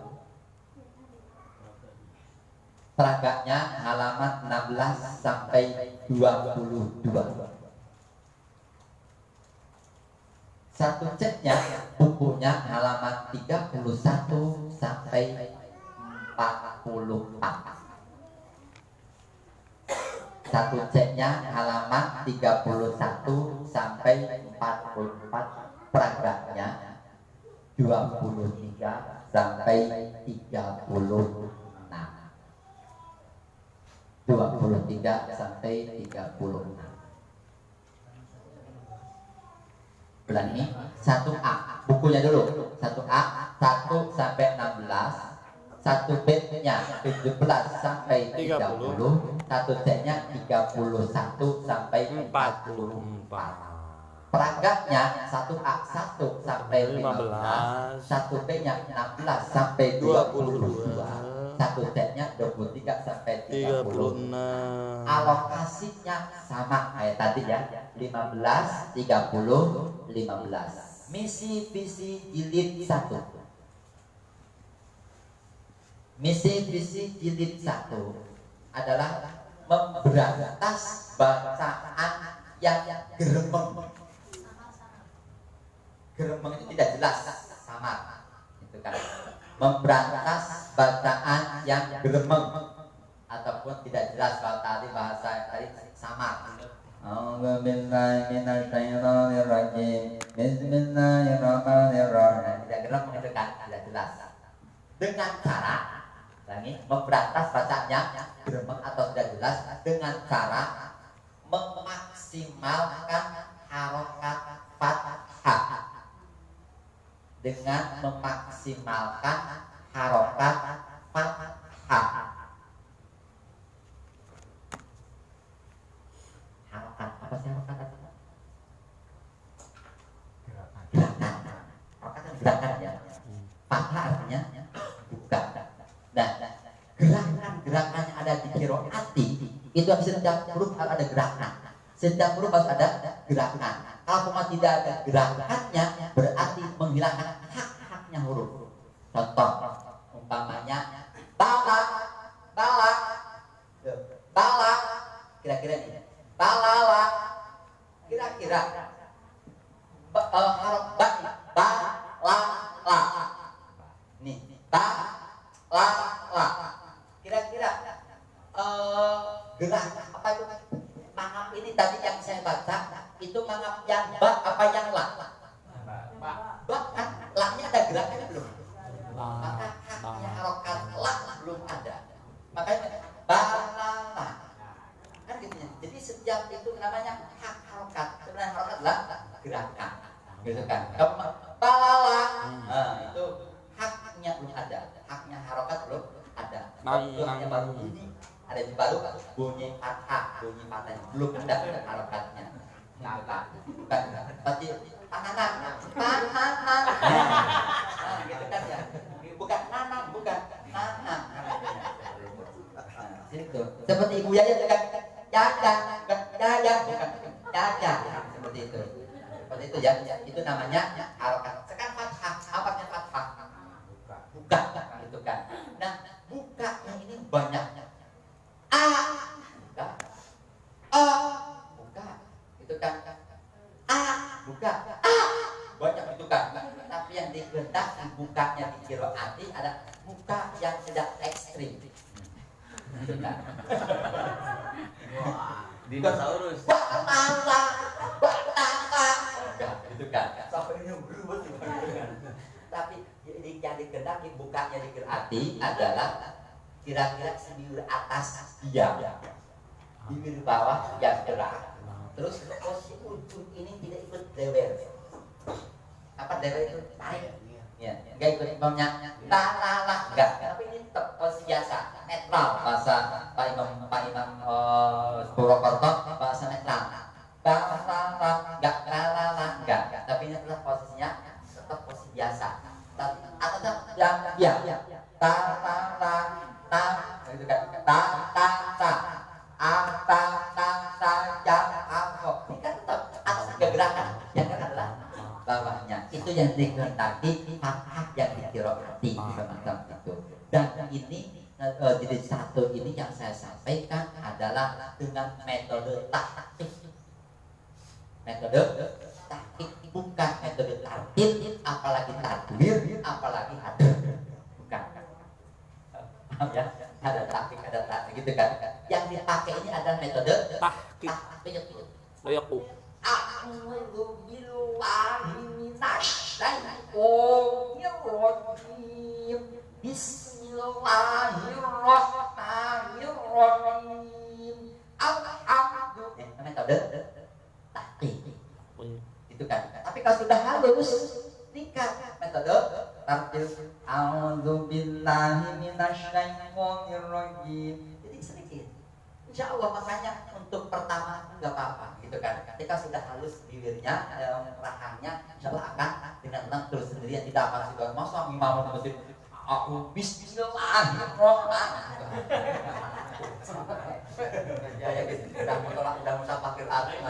Peraganya halaman 16 sampai 22. 1C-nya bukunya halaman 31 sampai 44. 1C-nya halaman 31 sampai 44. Peraganya 23 sampai 36. 23 sampai 36. Ulangi, 1A bukunya dulu. 1A 1 sampai 16. 1B-nya 17 sampai 30. 1C-nya 31 sampai 44. Peraganya 1A 1 sampai 15, 1B-nya 16 sampai 22, 1C-nya 23 sampai 30. Alokasinya sama kayak tadi ya, 15, 30, 15. Misi visi jilid 1. Misi visi jilid 1 adalah memberantas bacaan yang geremeng. Geremeng itu tidak jelas, sama itu kan. Memberantas bacaan yang geremeng ataupun tidak jelas. Kalau tadi bahasa tadi sama. Bismillahirrahmanirrahim. Tidak geremeng itu kan, tidak jelas. Dengan cara memberantas bacaannya geremeng atau tidak jelas dengan cara memaksimalkan harokat fathah. Dengan memaksimalkan harokat fathah. ha. Harokat, apa sih harokat? Gerakan. Harokat kan gerakan ya. Fathah artinya buka. Nah, gerakan-gerakannya ada di qiraati itu setiap huruf harus ada gerakan. Setiap huruf harus ada gerakan. Kalau tidak ada gerakannya berarti menghilangkan hak-haknya huruf. Contoh umpamanya talak, kira-kira ini talala, kira-kira harap ba la nih la kira-kira gerak apa itu mangap ini tadi yang saya baca itu mangap yang ba apa yang la ba kan la-nya ada gerakannya belum, maka haknya harokat la belum ada, makanya balala kan gitu ya. Jadi setiap itu namanya hak harokat, sebenarnya harokat adalah gerakan gitu kan. Balala itu haknya belum ada, haknya harokat belum ada. Yang baru ini ada yang baru bunyi fathah belum ada harokatnya. Bukan pasti pananan gitu kan ya, bukan nanang, bukan nanang itu seperti ibu Yaya juga Yaya bukan Yaya seperti itu ya, itu namanya harokat. Sekarang fathah, apanya fathah? Buka gitu kan. Nah, bukanya ini banyak. Buka gitu kan. Buka banyak gitu kan. Tapi yang dikehendaki bukanya di qiraati ada buka yang tidak ekstrim. Gitu kan. Dinosaurus. Batala. Gitu kan. Sampai ini berubah. Tapi yang dikehendaki bukanya di qiraati adalah kira-kira bibir atas diam, bibir bawah yang gerak. Terus posisi ujung ini tidak ikut dewer. Apa dewer itu? Tarik. Ya, enggak ikut imamnya. La, enggak. Tapi ini tetap posisi biasa, netral. Bahasa Pak Imam Purwokerto bahasa netral. Enggak, enggak. Tapi ini adalah posisinya tetap posisi biasa. Tapi atasnya yang itu kan ini kan tetap atas ada gerakan, yang kan adalah bawahnya. Itu yang dikehendaki hak yang dikiraati semacam itu. Dan ini jadi satu ini yang saya sampaikan adalah dengan metode taktik. Metode taktik bukan metode tartil, apalagi tadwir, apalagi hadir. Bukan. Ya, ada taktik gitu kan. Yang dipakai ini adalah metode tahqiq. Loyaku. A'udzu billahi minasyaitonir rajim. Bismillahirrahmanirrahim. Alhamdulillah. Metode tahqiq. Itu kan. Tapi kalau sudah halus nikah metode tartil. A'udzu billahi minasyaitonir rajim. Jadi sedikit. Insya Allah makanya untuk pertama nggak apa-apa gitu kan. Ketika sudah halus bibirnya, rahangnya, insya Allah akan dengan tenang terus sendirian, tidak akan sudah masa imam masjid. Aku Bismillahirrahmanirrahim. Ya gitu. Udah musafir arti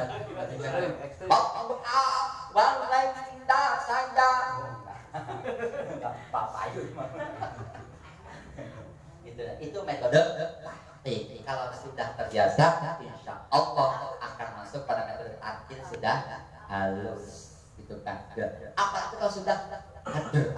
walai tidak saja. Bapak itu metode. Kalau sudah terbiasa, insya Allah akan masuk pada metode tartil sudah halus, gitu kan. Apalagi kalau sudah hadir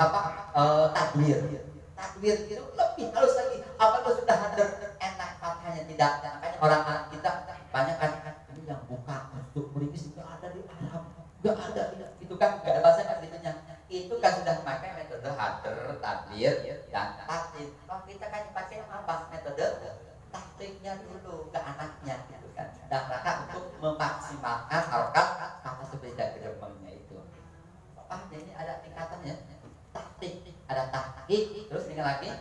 takbir itu lebih halus lagi. Apalagi kalau sudah hadir enak fathahnya tidak. Makanya orang kita banyak kan ini yang buka untuk beringgis itu ada di Arab, nggak ada, gitu kan, nggak ada bahasa kan gitunya. Itu kan sudah memakai metode hadir, takbir, dan tartil. Kalau kita kan pakai apa metode taktiknya dulu ke anaknya gitu kan, dan mereka untuk memaksimalkan harokat kata seperti gerbangnya itu. Ini ada tingkatannya, taktik, ada taktik, terus ini lagi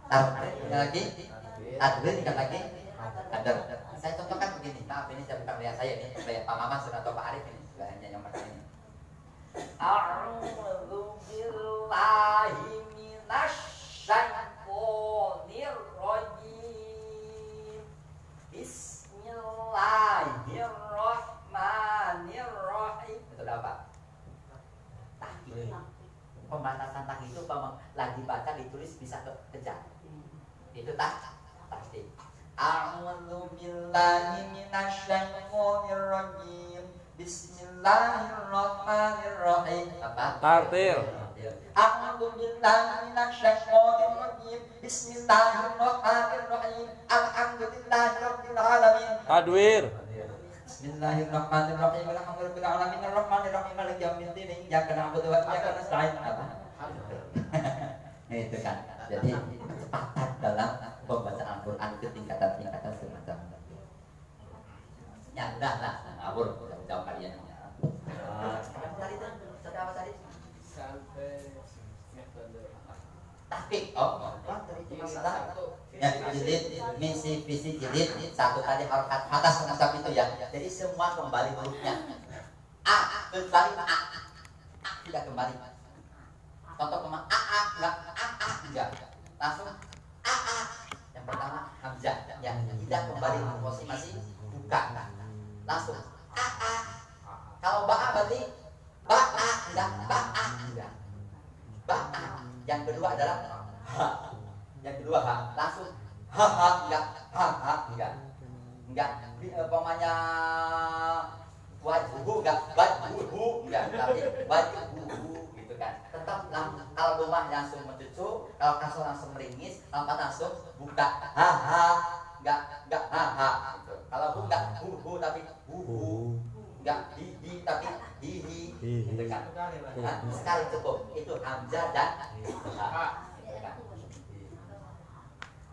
lagi, adrin kan lagi, ada. Saya contohkan begini, maaf ini saya bukan lihat saya ini, lihat Pak Maman atau Pak Arif ini, sebelahnya yang makan ini. A'udzu billahi minasyaitonir rajim. Bismillahirrahmanirrahim. Itu apa? Tahqiq. Pembatasan tahqiq itu lagi baca ditulis bisa kejar. Itu tahqiq. A'udzu billahi minasyaitonir rajim. Bismillahirrahmanirrahim. Apa? Tartil. A'udzu billahi minasyaitonir rajim. Bismillahirrahmanirrahim. Alhamdulillahirabbil alamin. Tadwir. Bismillahirrahmanirrahim. Alhamdulillahirabbil alamin. Arrahmanirrahim. Maliki yaumiddin. Iyyaka na'budu wa iyyaka nasta'in. Itu kan. Jadi kecepatan dalam pembacaan Al-Qur'an itu tingkatan-tingkatan semacam itu. Ya udahlah, ngawur jauh kalian. Tadi itu apa tadi? Sampai metode Tahqiq. Oh, tadi masalah. Ya, jilid, misi, visi, jilid. Satu tadi harokat atas semacam itu ya. Jadi semua kembali hurufnya. A kecuali A. A tidak kembali. Contoh kemana? Enggak. Langsung A. Yang pertama hamzah. Yang tidak kembali posisi masih buka. Langsung A. Kalau ba'a berarti ba'a enggak, ba'a enggak. Ba'a. Yang kedua adalah ha. Yang kedua ha. Langsung ha enggak, ha enggak. Enggak. Pokoknya wajhu enggak, wajhu enggak, tapi wajhu gitu kan. Tetap kalau rumah langsung mencucu, kalau kasur langsung meringis, kalau langsung buka ha enggak ha gitu. Kalau bu enggak hu tapi hu enggak hi tapi hi gitu kan. Sekali cukup. Itu hamzah dan ha.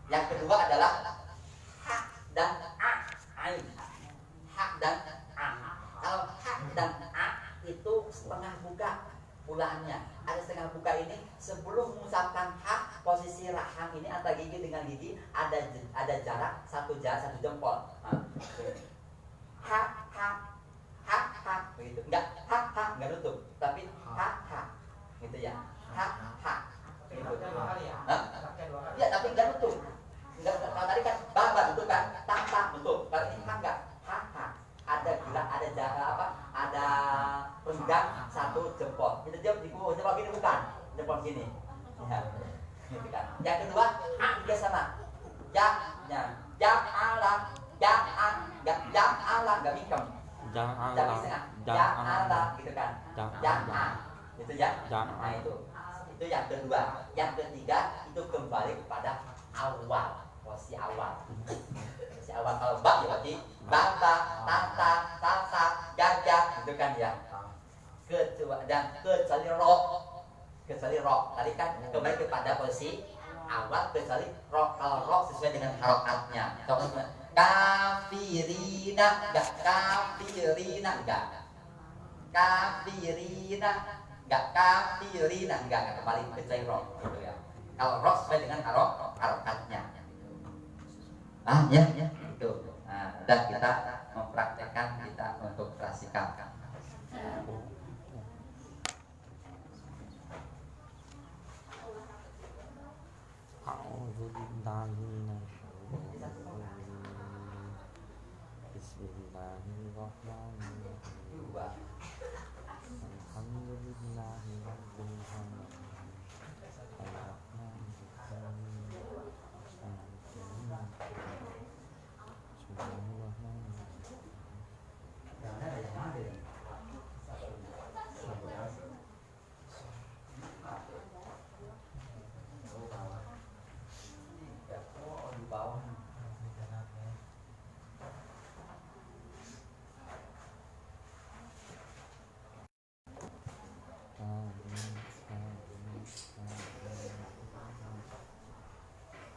Yang kedua adalah ha dan a, ain. Ha dan a. Kalau ha dan a itu setengah buka ulaannya. Ada setengah buka ini sebelum mengucapkan ha, posisi rahang ini antara gigi dengan gigi ada jarak satu jempol. Ha begitu. Enggak enggak tutup, tapi ha gitu ya. Ha gitu. Ya, tapi enggak tutup. Enggak, kalau tadi kan baba betul kan, tak betul. Kalau ini enggak, ha. Ada gerak, ada jarak apa? Ada penggang satu jempol. Itu jempol gini bukan, jempol gini. Ya, gitu kan. Yang kedua, dia sama. Ja'ala, enggak mikam. Ja'ala, gitu kan. Ja'a, gitu ya. Nah itu yang kedua. Yang ketiga itu kembali kepada awal, posisi awal. Posisi awal kalau ba ya berarti bata, tata, gajah, gitu kan ya. Kecuali roh. Tadi kan kembali kepada posisi awal kecuali roh. Kalau roh sesuai dengan harokatnya. Contohnya kafirina enggak, kafirina enggak kembali kecuali roh gitu ya. Kalau roh sesuai dengan harokatnya. Ya itu. Nah, udah kita mempraktekkan kita untuk klasikal.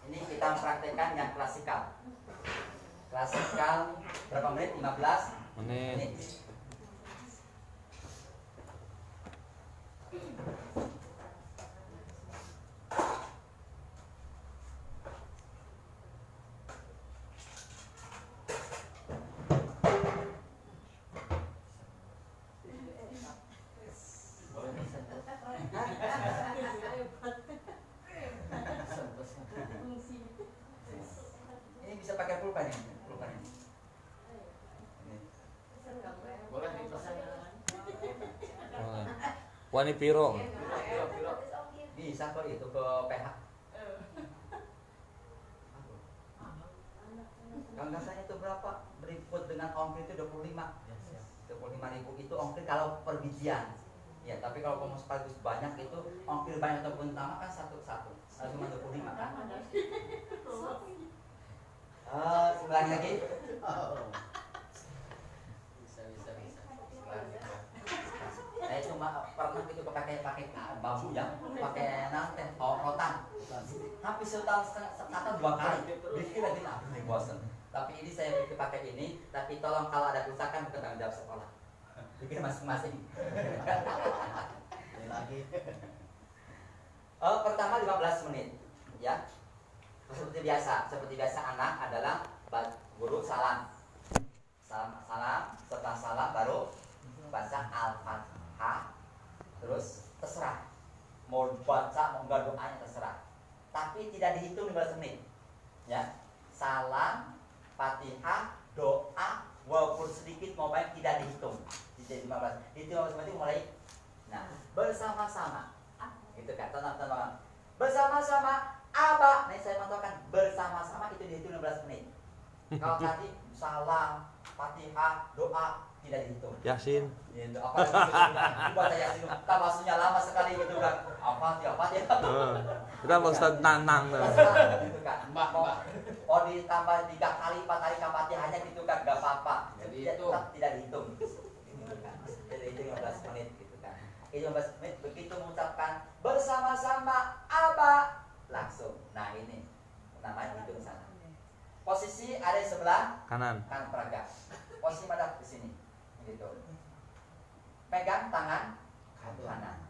Ini kita praktekkan yang klasikal. Klasikal berapa menit? 15 menit. Wani piro? Bisa kok itu ke PH. Gagasannya itu berapa? Berikut dengan ongkir itu 25. 25.000 itu ongkir kalau per bijian. Ya, tapi kalau kamu sekaligus banyak itu ongkir banyak ataupun sama kan satu-satu. Cuma 25 kan? Ulangi lagi. Bisa. Saya cuma pernah itu pakai bambu ya, pakai nanti rotan. Habis setahun 2 kali. Bikin lagi lah, bosan. Tapi ini saya pakai ini, tapi tolong kalau ada kerusakan bukan tanggung jawab sekolah. Bikin masing-masing. Lagi. Pertama 15 menit, ya. Seperti biasa anak adalah guru salam. Salam, setelah salam baru baca Al-Fatihah. Terus terserah. Mau baca, mau enggak doanya terserah. Tapi tidak dihitung 15 menit. Ya. Salam, Fatihah, doa, walaupun sedikit mau baik tidak dihitung. Jadi 15. Itu 15 menit mulai. Nah, bersama-sama. Itu kan, tonton. Bersama-sama Aba. Nah, saya mengatakan bersama-sama itu dihitung 15 menit. Kalau tadi salam, Fatihah, doa tidak dihitung. Yasin. Itu apa itu baca Yasin. Tawasunya lama sekali gitu kan. Apa ya? Kita mau Ustaz Nanang gitu kan. Mbak. Oh ditambah 3 kali 4 kali Fatihahnya gitu kan enggak apa-apa. Jadi Tetap tidak dihitung. Gitu kan. Jadi itu 15 menit gitu kan. Itu 15 menit begitu mengucapkan bersama-sama Aba langsung. Nah ini namanya hitung sana. Posisi ada di sebelah kanan. kanan peraga. Posisi madhab di sini. Gitu. Pegang tangan kanan.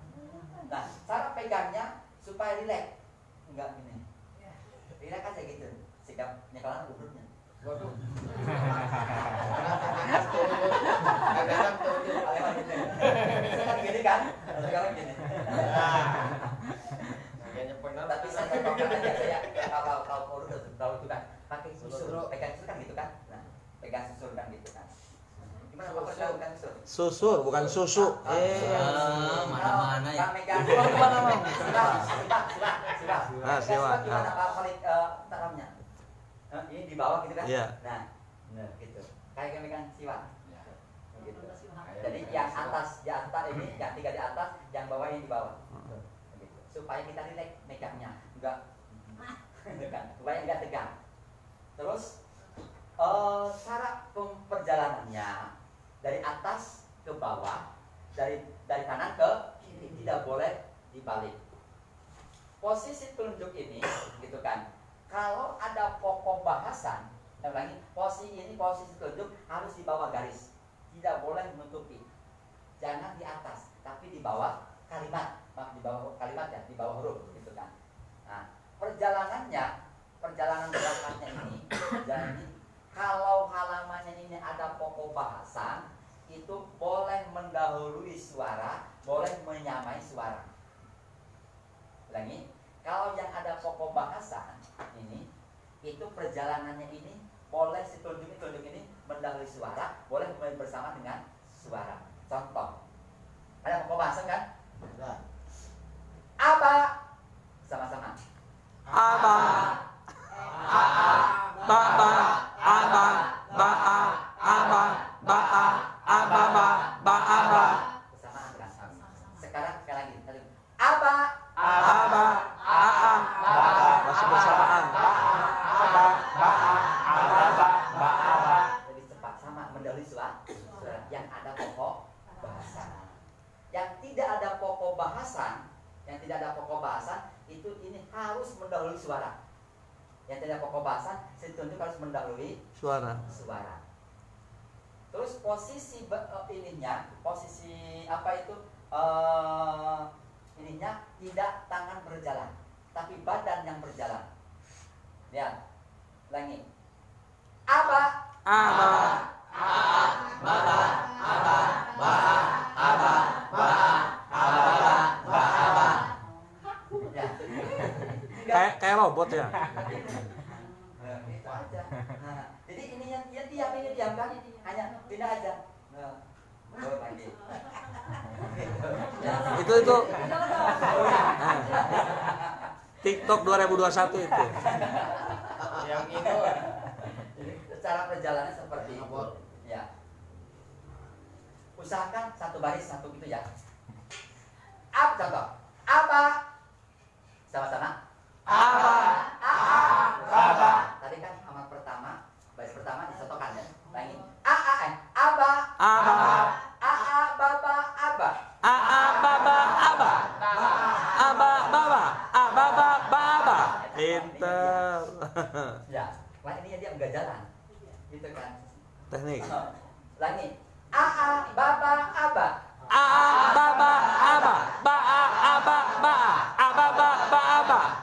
Nah, cara pegangnya supaya rileks. Enggak gini. Rileks aja gitu. Sikap nyekolan urutnya. Waduh. Sekarang gini kan? Sekarang gini. Kayaknya benar. Tapi saya contohkan aja saya kalau urut tahu itu kan pakai susur. Pegang susur kan gitu kan? Nah, pegang susur kan gitu kan. Gimana Pak pegang susur? Susur bukan susu. Mana-mana ya. Megang. Silah. Silah. Gimana Pak paling tanamnya? Ini di bawah gitu kan? Iya. Nah, gitu. Kayak megang siwak. Gitu. Jadi yang atas ini, yang 3 di atas, yang bawah yang di bawah. Gitu. Supaya kita rileks megangnya, enggak supaya enggak tegang. Terus cara perjalanannya dari atas ke bawah, dari kanan ke kiri, tidak boleh dibalik. Posisi telunjuk ini, gitu kan? Kalau ada pokok bahasan, posisi telunjuk harus di bawah garis, tidak boleh menutupi. Jangan di atas, tapi di bawah kalimat, di bawah kalimat ya, di bawah huruf, gitu kan? Nah, perjalanan belakangnya ini, kalau halamannya ini ada pokok bahasan, itu boleh mendahului suara, boleh menyamai suara. Ulangi, kalau yang ada pokok bahasan ini, itu perjalanannya ini boleh si telunjuk ini mendahului suara, boleh bersama dengan suara. Contoh, ada pokok bahasan kan? Apa? Sama-sama. Aba. Baba. Aba. Baa. Aba. Baa. Aba. Baa. Bersamaan kan? Sekarang sekali lagi. Apa? Aba. Aa. Masih bersamaan. Aba. Baa. Aba. Lebih cepat sama mendahului suara yang ada pokok bahasan. Yang tidak ada pokok bahasan, itu ini harus mendahului suara. Yang tidak ada pokok bahasan, setunjuk harus mendahului Suara. Terus posisi posisi apa itu? Ininya tidak tangan berjalan, tapi badan yang berjalan. Lihat, ulangi. Apa? Aba. Kayak robot ya. Itu aja. Nah, jadi ini yang diam kan, hanya pindah aja. Nah, Belum lagi. Itu nah, TikTok 2021 itu. Yang itu Jadi cara perjalanannya seperti itu. Ya. Usahakan satu baris satu gitu ya. Contoh. Apa? Sama-sama. Apa? Tadi kan amat pertama, baris pertama dicontohkan ya. Lagi. Apa? Baba, aba. Baba. Pinter. Ya. Wah ini dia enggak jalan. Gitu kan. Teknik. Lagi. Baba, aba.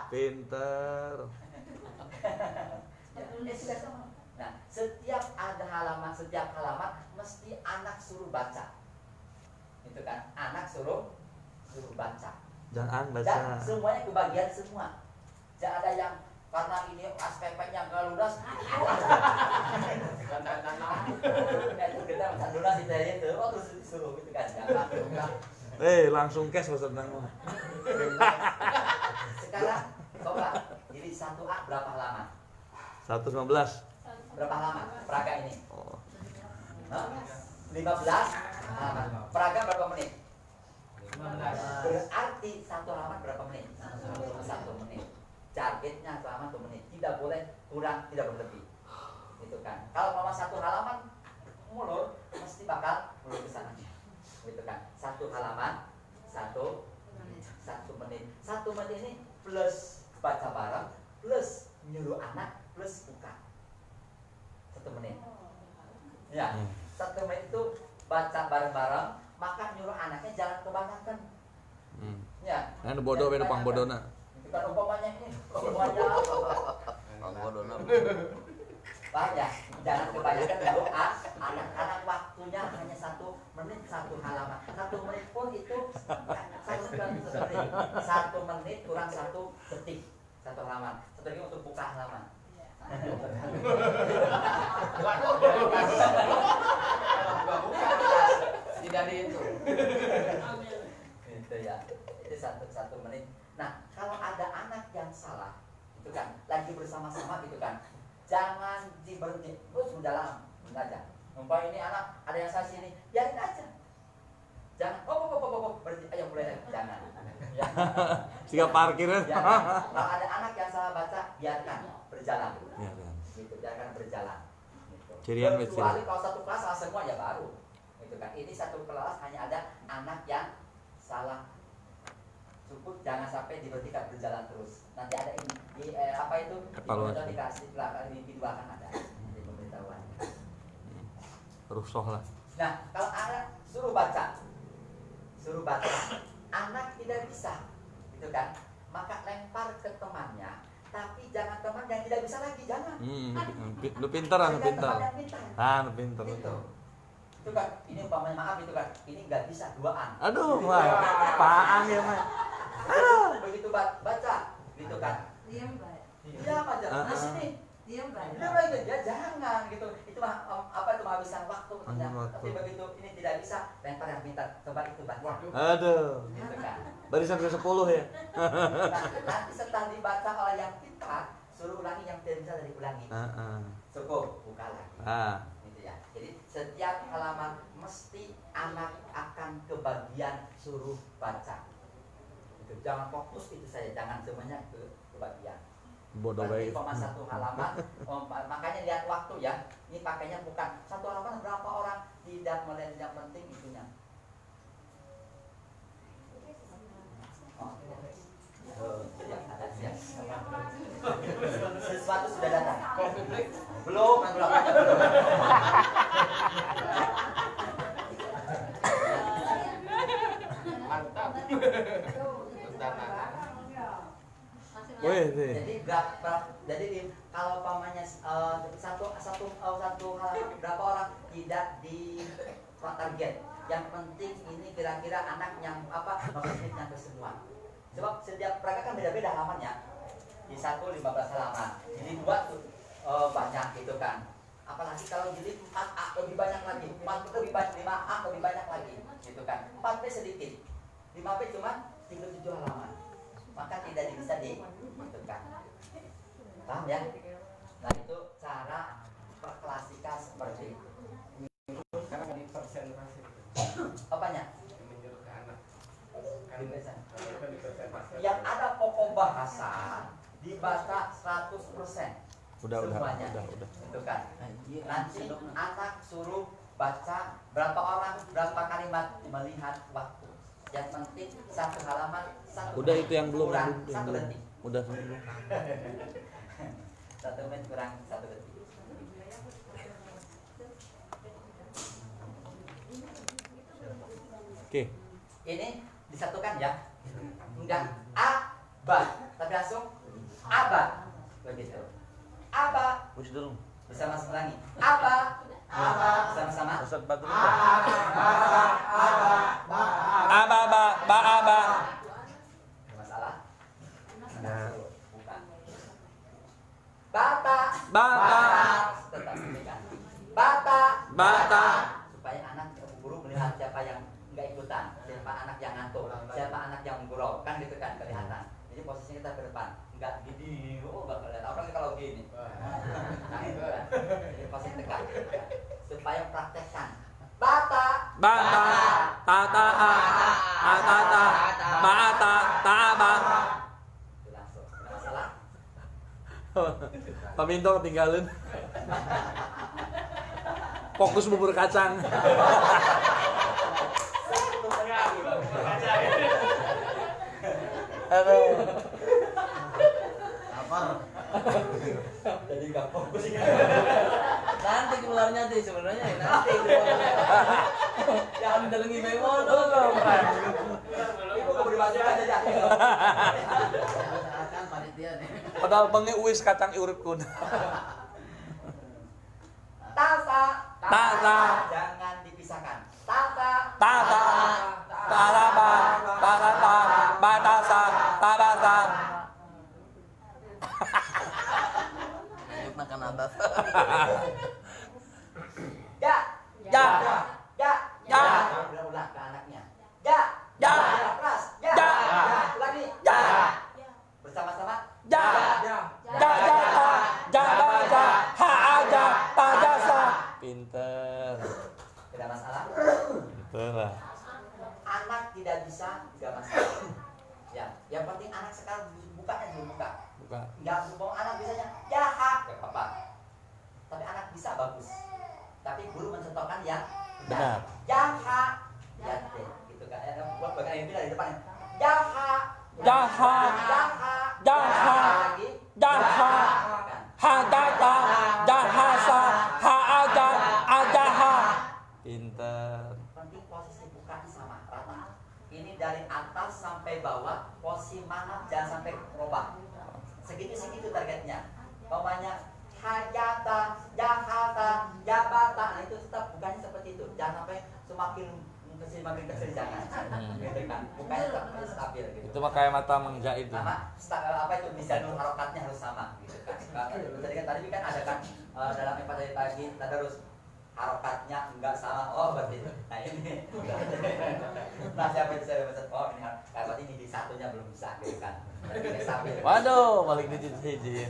Pinter. Nah, setiap ada halaman, setiap halaman mesti anak suruh baca. Itu kan, anak suruh baca. Jangan Dan baca. semuanya kebagian semua. Jangan ada yang karena ini aspeknya nggak lunas. Kita macam lunas itu, terus disuruh gitu kan. Jangan. Langsung cash Mas Tenang. Sekarang coba, jadi 1A berapa halaman? 115. Berapa halaman peraga ini? Oh. 15 halaman. Peraga berapa menit? 15. Berarti satu halaman berapa menit? 1 menit. Targetnya selama 1 menit. Tidak boleh kurang, tidak boleh lebih. Itu kan. Kalau mama 1 halaman mulur, mesti bakal mulur ke sana. Gitu kan. 1 halaman 1 menit. 1 menit ini plus baca bareng, plus nyuruh anak, plus buka. 1 menit. Ya, 1 menit itu baca bareng-bareng, maka nyuruh anaknya jangan kebanyakan. Ya. Kan bodoh beda pang bodona. Itu kan umpamanya ini, umpamanya Pang bodona. paham ya? Jangan kebanyakan doa. Anak-anak waktunya hanya 1 menit 1 halaman. 1 menit pun itu 1 menit kurang 1 detik 1 halaman. 1 detik untuk buka halaman. Tidak di itu. Itu ya. Itu 1 menit. Nah, kalau ada anak yang salah, itu kan lagi bersama-sama gitu kan. Jangan diberhenti, terus berjalan aja. Umpama ini anak ada yang salah sini, biarin aja. Jangan, berhenti, ayo mulai, jangan. Ya. Siap parkir. Jangan. Kalau ada anak yang salah baca, biarkan berjalan. Ya, kan. Gitu, biarkan berjalan. Gitu. Cirian Kecuali kalau satu kelas salah semua ya baru. Gitu kan. Ini satu kelas hanya ada anak yang salah. Cukup jangan sampai diberhentikan berjalan terus. Nanti ada ini apa itu? Evaluasi. Dikasih belakang ini di belakang ada di pemberitahuan. Rusuh lah. Nah, kalau anak suruh baca, anak tidak bisa, gitu kan? Maka lempar ke temannya, tapi jangan teman yang tidak bisa lagi, jangan. Lu pinter ah, lu Jangan pinter. teman yang pintar. Lu pinter Gitu. betul. Itu kan, ini umpamanya maaf itu kan, ini nggak bisa duaan. Aduh, wah, apaan ya, Mas? Begitu baca, gitu kan? Diam, Mbak. Diam aja. Nah sini. Diam, Mbak. Udah lagi ya jangan gitu. Itu mah apa itu menghabiskan waktu betulnya. Waktu. Tapi begitu ini tidak bisa, lempar yang pintar. Coba itu baca. Aduh. Gitu kan. Barisan ke 10 ya. Nah, nanti setelah dibaca oleh yang pintar, suruh ulangi yang tidak bisa dari ulangi. Cukup, buka lagi. Gitu ya. Jadi setiap halaman mesti anak akan kebagian suruh baca. Gitu. Jangan fokus itu saja, jangan semuanya kebagian. Bodoh Berarti baik. cuma 1 halaman, makanya lihat waktu ya. Ini pakainya bukan 1 halaman berapa orang, tidak melihat yang penting itunya. Ya, ada siap. Sesuatu sudah datang. Belum. Mantap. Wih, jadi kalau pamannya satu halaman berapa orang tidak di target. Yang penting ini kira-kira anak yang maksudnya ke semua. Sebab setiap peraga kan beda-beda halamannya. Di 1 15 halaman. Jadi 2 tuh banyak gitu kan. Apalagi kalau jilid 4A lebih banyak lagi, 4 lebih banyak, 5A lebih banyak 5B cuma 37 halaman. Maka tidak bisa ditentukan. Paham ya? Nah itu cara perklasikan seperti itu. Karena di presentasi Apanya? yang menyuruh ke anak. Kan Di presentasi. di Yang ada pokok bahasa dibaca 100%. Udah. Semuanya. Itu kan. Nanti anak suruh baca berapa orang, berapa kalimat, melihat waktu. Yang penting satu halaman, satu Udah itu yang belum, kurang yang satu belum. detik. Udah belum. 1 menit kurang 1 detik. Oke. Ini disatukan ya. Enggak a ba, tapi langsung aba. Begitu. Aba Push dulu. bisa masuk lagi. Aba. Sama-sama. Ustaz Badrun. Aba, Aba. Ada masalah? Nah. Bukan. Bata. Tetap demikian. Bata. Supaya anak guru melihat siapa yang enggak ikutan, siapa anak yang ngantuk, siapa anak yang gurau, kan gitu kan kelihatan. Jadi posisinya kita ke depan, enggak gini, bakal lihat orang kalau gini. Nah itu kan. Jadi posisi tegak. Supaya praktekkan. Bata. Tata. Itu langsung. Ada masalah? Pak Minto ketinggalan. Fokus bubur kacang. Aduh. Jadi enggak fokus. nanti keluarnya sih sebenarnya nanti keluarnya. Jangan dalengi memo dong. Ibu keberi masuk aja ya. Akan panitia nih. Padahal bengi uwis kacang uripkun. Tasa. Tasa. Jangan dipisahkan. Tasa. Batasa. Lanjut makan abab. Ja. Ja. Ulang ke anaknya. Ja. Keras. Ja. Lagi. Ja. Bersama-sama. Pinter. Tidak masalah. Pinter lah. Anak tidak bisa, tidak masalah. Ya, yang penting anak sekarang bukanya dulu buka. Buka. Enggak mau anak bisanya jahat, enggak apa-apa. Tapi anak bisa bagus. Tapi guru mencontohkan yang Benar. jahat. Ya, gitu kan. Buat bagian ini dari depan. Jahat. Jahat. Lagi. Kan. Pinter. Penting posisi bukanya sama rata. Ini dari atas sampai bawah, posisi mana jangan sampai berubah. Segitu targetnya. Pokoknya hajata, jahata, jabata. Nah itu tetap bukannya seperti itu. Jangan sampai semakin kesini jangan. Gitu kan. Bukannya tetap harus stabil gitu. Itu mah kayak mata mangga itu. Sama apa itu bisa dulu harokatnya harus sama gitu kan. Tadi kan ada kan dalam empat dari pagi tadarus harokatnya enggak sama. Oh berarti nah ini. Nah siapa itu saya baca oh ini berarti ini di satunya belum bisa gitu kan. Berarti ini stabil. Waduh, balik di hiji.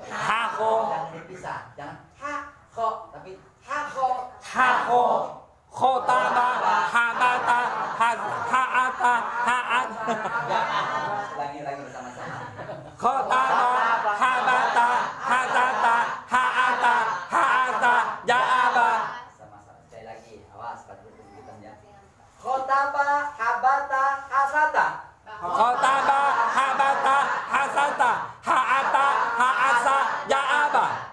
Hako. Jangan dipisah. Jangan hako tapi hako. Khotaba, habata, haata, haat. Lagi bersama-sama. Khotaba, habata, hatata, haata, jaaba. Sama-sama sekali lagi. Awas pada buku ya. Khotaba, habata, hasata. Khotaba, habata, hasata, haata, haasa, jaaba.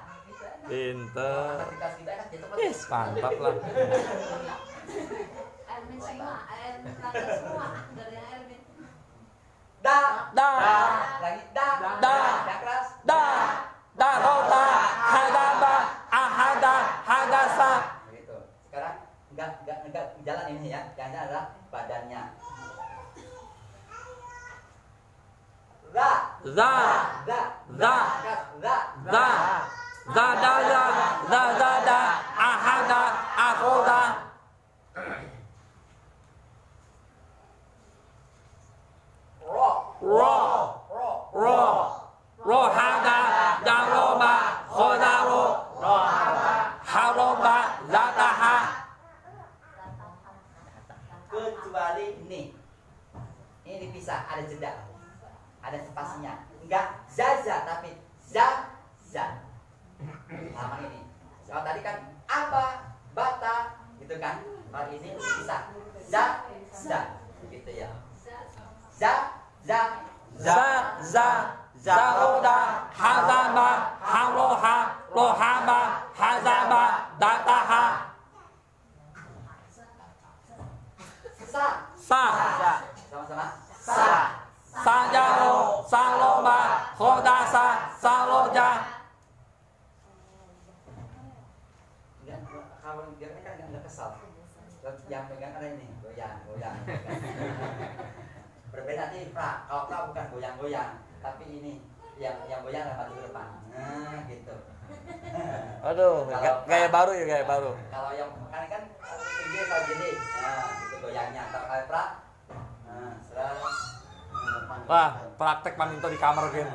Pinter. Ketika kita kan gitu kan. Yes, mantap lah. Airmin semua, airmin terakhir semua dari airmin. Da. Da. Yang keras. Darota, hadaba, ahada, hadasa. Begitu. Sekarang enggak jalan ini ya. Yang jalan adalah badannya. Za. Zadada, ahada, akhoda, Khodaro Haroba Lataha. Kecuali ini dipisah, ada jeda, ada spasinya, enggak zaza tapi zaza. Lama ini. Kalau tadi kan apa bata gitu kan, kalau ini dipisah za gitu ya. Zaroda Hazama Haroha Lohama Hazama Dataha. Sama-sama. Sajaro Saloma Khodasa Saloja. Kalau dia kan nggak kesal. Yang pegang ada ini goyang. Berbeda nih pra. Kalau pra bukan goyang-goyang, tapi ini yang goyang ada maju ke depan. Nah gitu. Aduh, gaya baru ya, gaya baru. Kalau yang kan tinggi kalau gini, nah itu goyangnya. Kalau kayak pra, nah serang. Wah, praktek paminto di kamar game.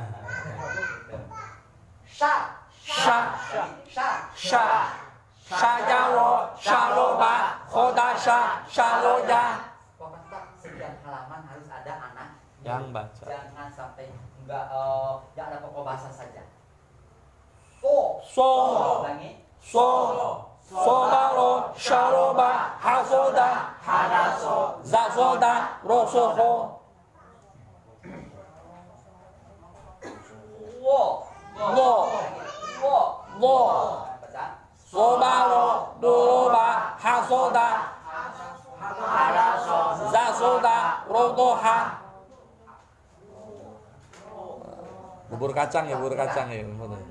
Sajaro Shaloba Khodasha Shaloja. Pokoknya setiap halaman harus ada anak Yang baca. Jangan sampai enggak ada pokok bahasa saja. Ulangi. Sodaro Shaloba Hasoda Hadaso Zasoda Rosoho. Baca. Sobaro Doroba Hasoda Zasoda Rotoha. Bubur kacang ya. Ulangi.